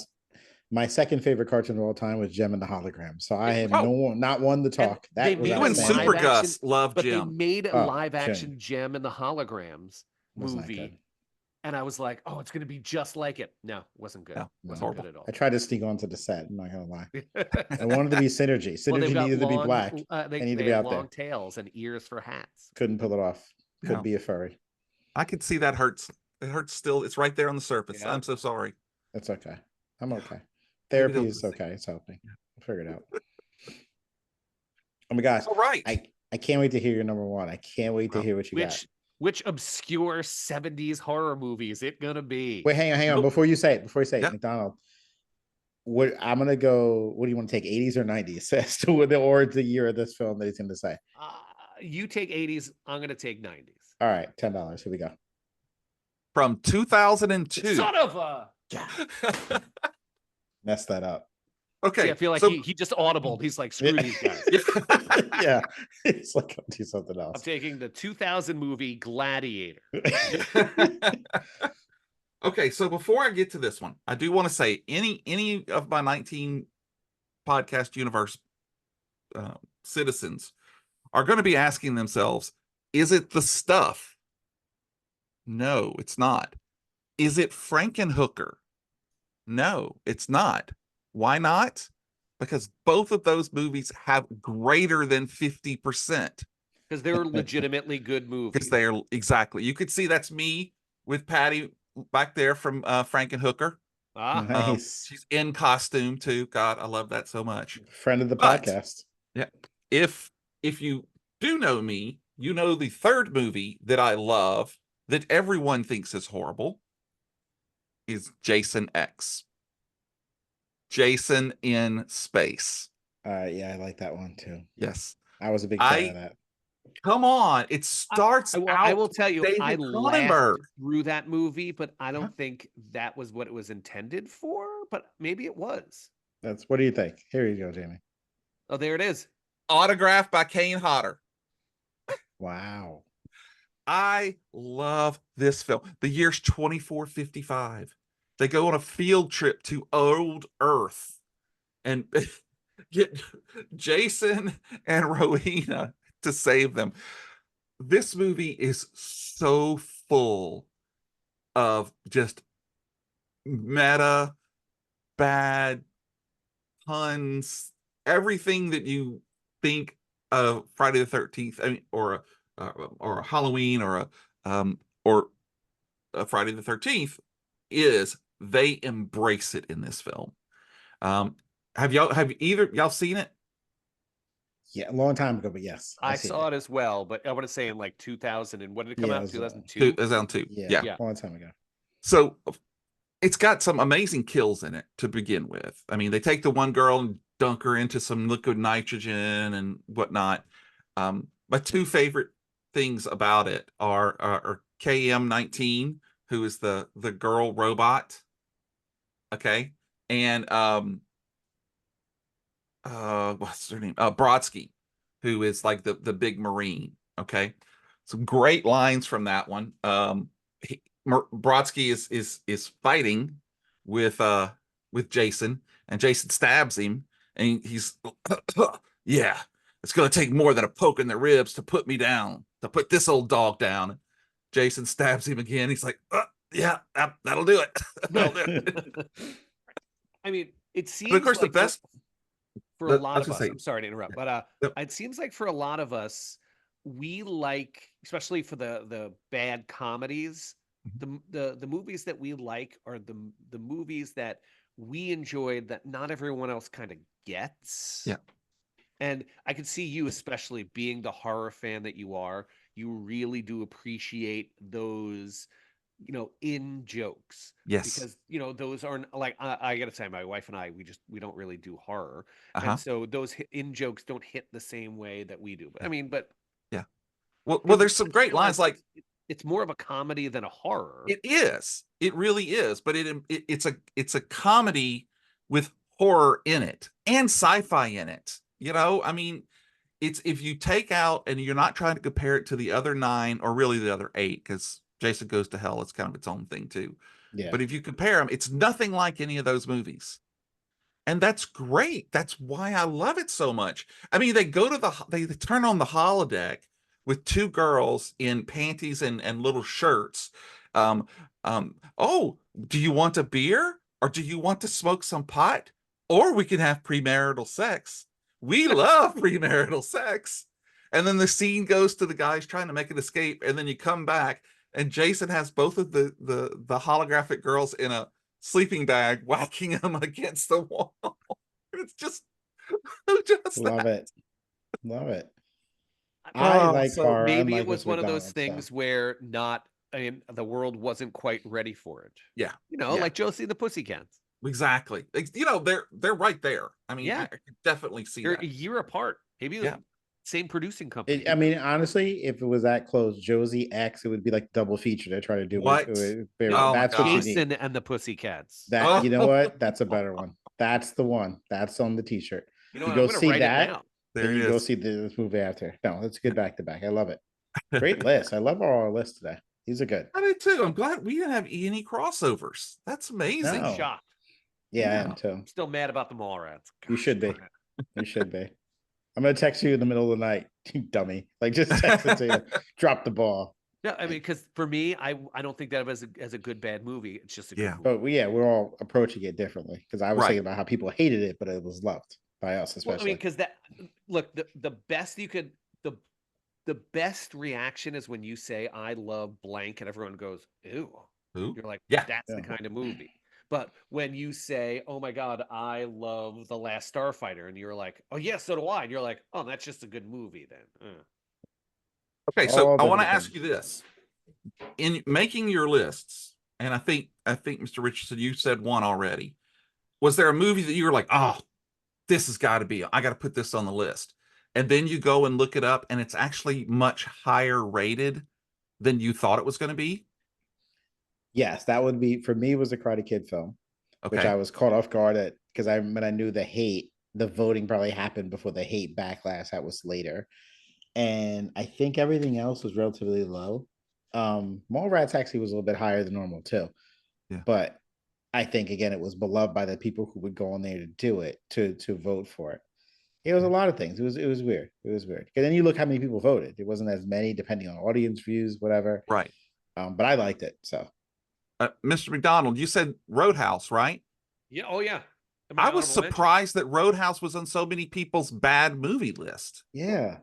My second favorite cartoon of all time was Jem and the Hologram. So I had not one to talk. They That was made You and live Super action- Gus love But they Jim. made a Oh, live action Jim. Gem and the Holograms Was not movie. good. And I was like, oh, it's going to be just like it. No, wasn't good. No, wasn't horrible. good at all. I tried to sneak onto the set. I'm not gonna lie. I wanted to be Synergy. Well, Synergy they've got needed to be long- black. They need to they be have out there. long tails and ears for hats. Couldn't pull it off. Couldn't No. be a furry. I could see that hurts. It hurts still. It's right there on the surface. Yeah. I'm so sorry. That's okay. I'm okay. Maybe Therapy they'll is do the okay. It's helping. I'll figure it out. Oh my gosh. All right. I can't wait to hear your number one. I can't wait to hear what you got. Which obscure 70s horror movie is it gonna be? Wait, hang on. Nope. Before you say it, Yeah. McDonald. I'm gonna go. What do you want to take? 80s or 90s as to the year of this film that he's gonna say. You take 80s. I'm gonna take 90s. All right, $10. Here we go. From 2002. Son of a. Mess that up. Okay. See, I feel like so- he just audibled. He's like, screw these guys. Yeah, it's like I'll do something I'm else. taking the 2000 movie Gladiator. Okay, so before I get to this one, I do want to say any of my podcast universe citizens are going to be asking themselves, is it the stuff? No, it's not. Is it Frankenhooker? No, it's not. Why not? Because both of those movies have greater than 50%. Because they're legitimately good movies. Because they are, exactly. You could see that's me with Patty back there from Frankenhooker. Nice. She's in costume too. God, I love that so much. Friend of the podcast. Yeah. If you do know me, you know the third movie that I love that everyone thinks is horrible is jasonx. Jason in space. Yeah, I like that one too. Yes. I was a big fan of that. Come on. It starts out. I will tell you, David I Cronenberg. laughed through that movie, but I don't think that was what it was intended for, but maybe it was. What do you think? Here you go, Jamie. Oh, there it is. Autographed by Kane Hodder. Wow. I love this film. The year's 2455. They go on a field trip to old Earth and get Jason and Rowena to save them. This movie is so full of just meta, bad puns, everything that you think of Friday the 13th, I mean, or a Halloween or a Friday the 13th is. They embrace it in this film. Have either y'all seen it? Yeah, a long time ago, but yes. I saw it as well, but I want to say in like 2000 and what did it come out? 2002? 2002. Yeah. A long time ago. So it's got some amazing kills in it to begin with. I mean, they take the one girl and dunk her into some liquid nitrogen and whatnot. My two favorite things about it are KM-19, who is the girl robot. Okay. And what's her name? Brodsky, who is like the big Marine. Okay. Some great lines from that one. Brodsky is fighting with Jason, and Jason stabs him, and he's yeah, it's gonna take more than a poke in the ribs to put me down, to put this old dog down. Jason stabs him again. He's like, yeah, that'll do it. That'll do it. I mean, it seems but of course like the best for a lot of us. Say, I'm sorry to interrupt, but it seems like for a lot of us, we like, especially for the bad comedies, the movies that we like are the movies that we enjoyed that not everyone else kind of gets. Yeah. And I can see you, especially being the horror fan that you are, you really do appreciate those, in jokes. Yes. Because, those aren't like, I gotta say, my wife and I, we don't really do horror. And so those in jokes don't hit the same way that we do. But I mean, yeah. Well, there's some great lines like, it's more of a comedy than a horror. It is. It really is. But it's a comedy with horror in it and sci-fi in it. I mean, it's, if you take out, and you're not trying to compare it to the other 9 or really the other 8, because Jason Goes to Hell, it's kind of its own thing too. Yeah. But if you compare them, it's nothing like any of those movies. And that's great. That's why I love it so much. I mean, they go to they turn on the holodeck with 2 girls in panties and little shirts. Oh, do you want a beer, or do you want to smoke some pot, or we can have premarital sex? We love premarital sex. And then the scene goes to the guys trying to make an escape, and then you come back, and Jason has both of the holographic girls in a sleeping bag, whacking them against the wall. It's just love it. Love it. I like horror. Maybe it was one of those things where the world wasn't quite ready for it. Yeah. Like Josie and the Pussycats. Exactly. They're right there. I mean, I could definitely see they're that. a year apart. Maybe same producing company. I mean, honestly, if it was that close, Josie X, it would be like double feature. They're trying to do what? That's what you need. Jason and the Pussycats. You know what? That's a better one. That's the one. That's on the t-shirt. You go see that. Then you go see this movie after. No, that's good back to back. I love it. Great list. I love our list today. These are good. I did too. I'm glad we didn't have any crossovers. That's amazing. No. Shocked. Yeah, I Yeah. am too. I'm still mad about the Mallrats. You should be. Gosh, You should be. I'm gonna text you in the middle of the night, you dummy. Like just text it to you. Drop the ball. no, I mean, because for me, I don't think that as a good bad movie. It's just a good Yeah. movie. But we're all approaching it differently because I was Right. thinking about how people hated it, but it was loved by us, Well, I especially. mean, because that look, the best you could the best reaction is when you say I love blank and everyone goes, ew. Who? You're like, Yeah. that's the Yeah. kind of movie. But when you say, oh my God, I love The Last Starfighter, and you're like, oh yeah, so do I. And you're like, oh, that's just a good movie then. Okay, so All I want to different ask you this. In making your lists, and I think Mr. Richardson, you said one already. Was there a movie that you were like, oh, this has got to be, I got to put this on the list? And then you go and look it up, and it's actually much higher rated than you thought it was going to be? Yes, that would be for me was a Karate Kid film, which Okay. I was caught off guard at because I knew the voting probably happened before the hate backlash that was later. And I think everything else was relatively low. Mallrats actually was a little bit higher than normal too. Yeah. But I think again it was beloved by the people who would go on there to do it, to vote for it. It was a lot of things. It was weird. It was weird. And then you look how many people voted. It wasn't as many depending on audience views, whatever. Right. But I liked it. So Mr. McDonald, you said Roadhouse, right? Yeah. Oh yeah. I was surprised that Roadhouse was on so many people's bad movie list. yeah.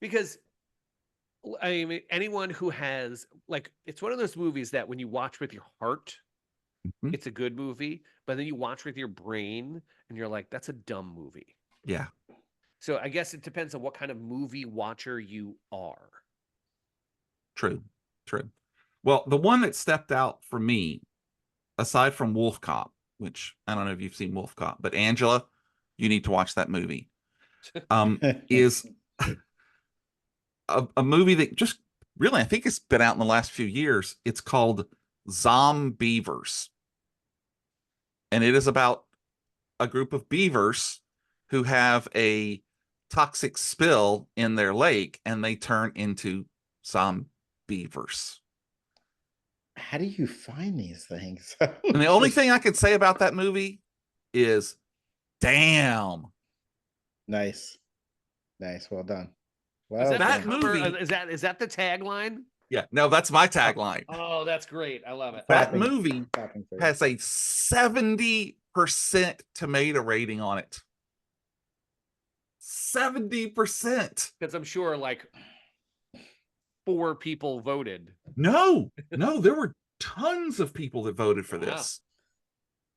Because I mean, anyone who has like, it's one of those movies that when you watch with your heart, Mhm. it's a good movie, but then you watch with your brain and you're like, that's a dumb movie. Yeah. So I guess it depends on what kind of movie watcher you are. True. Well, the one that stepped out for me, aside from Wolf Cop, which I don't know if you've seen Wolf Cop, but Angela, you need to watch that movie. Is a movie that just really, I think it's been out in the last few years. It's called Zombeavers. And it is about a group of beavers who have a toxic spill in their lake and they turn into zombeavers. How do you find these things? And the only thing I can say about that movie is, damn. Nice. Well done. Is Well, that done. movie- is that the tagline? Yeah, no, that's my tagline. Oh, that's great. I love it. That Clapping. movie Clapping for you. has a 70% tomato rating on it. 70%. Because I'm sure like 4 people voted. No, there were tons of people that voted for Wow. this.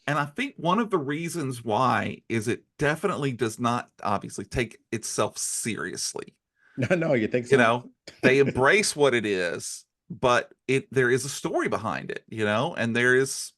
And I think one of the reasons why is it definitely does not obviously take itself seriously. No, you think so? You know, they embrace what it is, but there is a story behind it, you know, and there's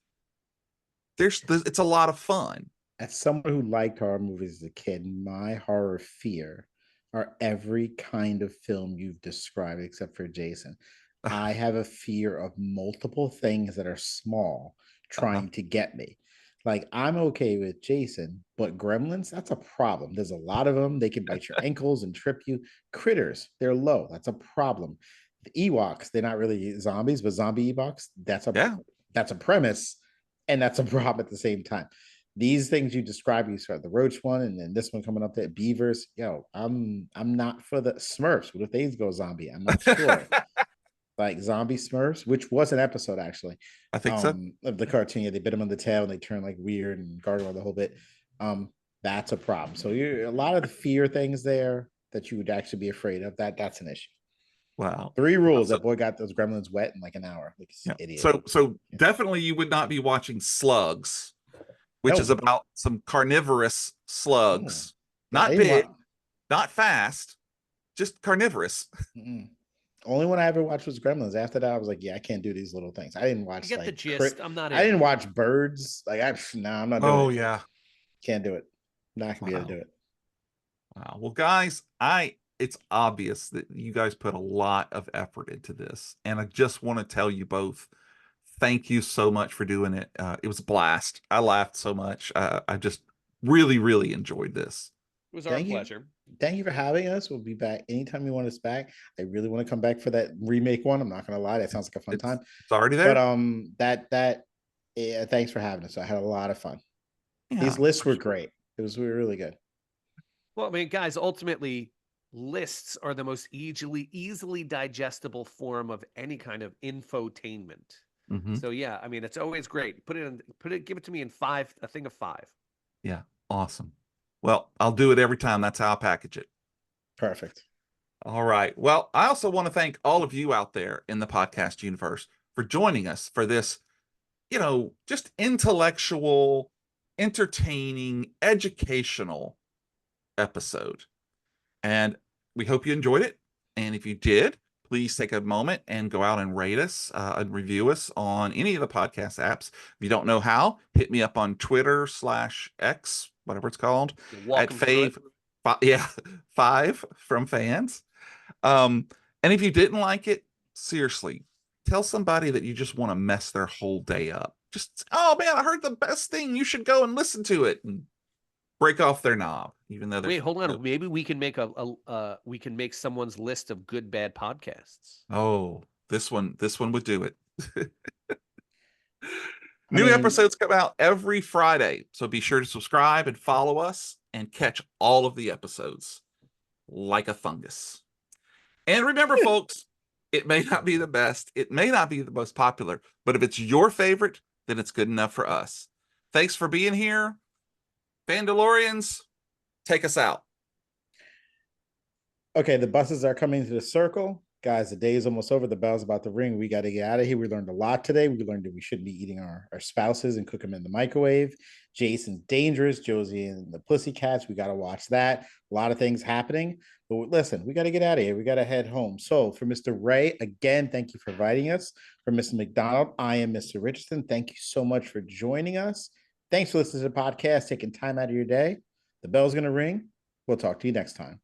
it's a lot of fun. As someone who liked horror movies as a kid, my horror fear are every kind of film you've described except for Jason. I have a fear of multiple things that are small trying to get me. Like I'm okay with Jason, but gremlins, that's a problem. There's a lot of them. They can bite your ankles and trip you. Critters, they're low. That's a problem. The Ewoks, they're not really zombies, but zombie Ewoks, that's a premise, and that's a problem at the same time. These things you describe, you start the roach one, and then this one coming up there, beavers. Yo, I'm not for the Smurfs. What if they go zombie? I'm not sure. Like zombie Smurfs, which was an episode actually. I think so. Of the cartoon. Yeah, they bit them on the tail and they turn like weird and gargle the whole bit. That's a problem. So you're a lot of the fear things there that you would actually be afraid of. That's an issue. Wow. 3 rules. That boy got those gremlins wet in like an hour. Like Yeah. idiot. So definitely you would not be watching Slugs, which is about some carnivorous slugs. Not big, not fast, just carnivorous. Only one I ever watched was Gremlins. After that, I was like, yeah, I can't do these little things. I didn't watch. I get the gist. I'm not. I didn't watch Birds. Like I'm not doing it. Oh yeah, can't do it. Not gonna be able to do it. Wow. Well, guys, it's obvious that you guys put a lot of effort into this, and I just want to tell you both, thank you so much for doing it. It was a blast. I laughed so much. I just really enjoyed this. It was our pleasure. Thank you for having us. We'll be back anytime you want us back. I really want to come back for that remake one. I'm not gonna lie, that sounds like a fun time. It's already there. But thanks for having us. I had a lot of fun. These lists were great. We were really good. Well, I mean, guys, ultimately, lists are the most easily digestible form of any kind of infotainment. Mm-hmm. So yeah, I mean, it's always great. Give it to me in a thing of 5. Yeah, awesome. Well, I'll do it every time. That's how I package it. Perfect. All right. Well, I also want to thank all of you out there in the podcast universe for joining us for this, just intellectual, entertaining, educational episode. And we hope you enjoyed it. And if you did, please take a moment and go out and rate us and review us on any of the podcast apps. If you don't know how, hit me up on Twitter/X, whatever it's called, at Fave. Yeah, 5 from fans. And if you didn't like it, seriously, tell somebody that you just want to mess their whole day up. Just, oh man, I heard the best thing. You should go and listen to it and break off their knob, even though wait, hold on. Maybe we can make we can make someone's list of good bad podcasts. Oh, this one would do it. New episodes come out every Friday, so be sure to subscribe and follow us and catch all of the episodes like a fungus. And remember, folks, it may not be the best, it may not be the most popular, but if it's your favorite, then it's good enough for us. Thanks for being here. Fandalorians, take us out. Okay, the buses are coming to the circle. Guys, the day is almost over. The bell's about to ring. We got to get out of here. We learned a lot today. We learned that we shouldn't be eating our spouses and cook them in the microwave. Jason's dangerous. Josie and the Pussycats. We got to watch that. A lot of things happening. But listen, we got to get out of here. We got to head home. So for Mr. Ray, again, thank you for inviting us. For Mr. McDonald, I am Mr. Richardson. Thank you so much for joining us. Thanks for listening to the podcast, taking time out of your day. The bell's going to ring. We'll talk to you next time.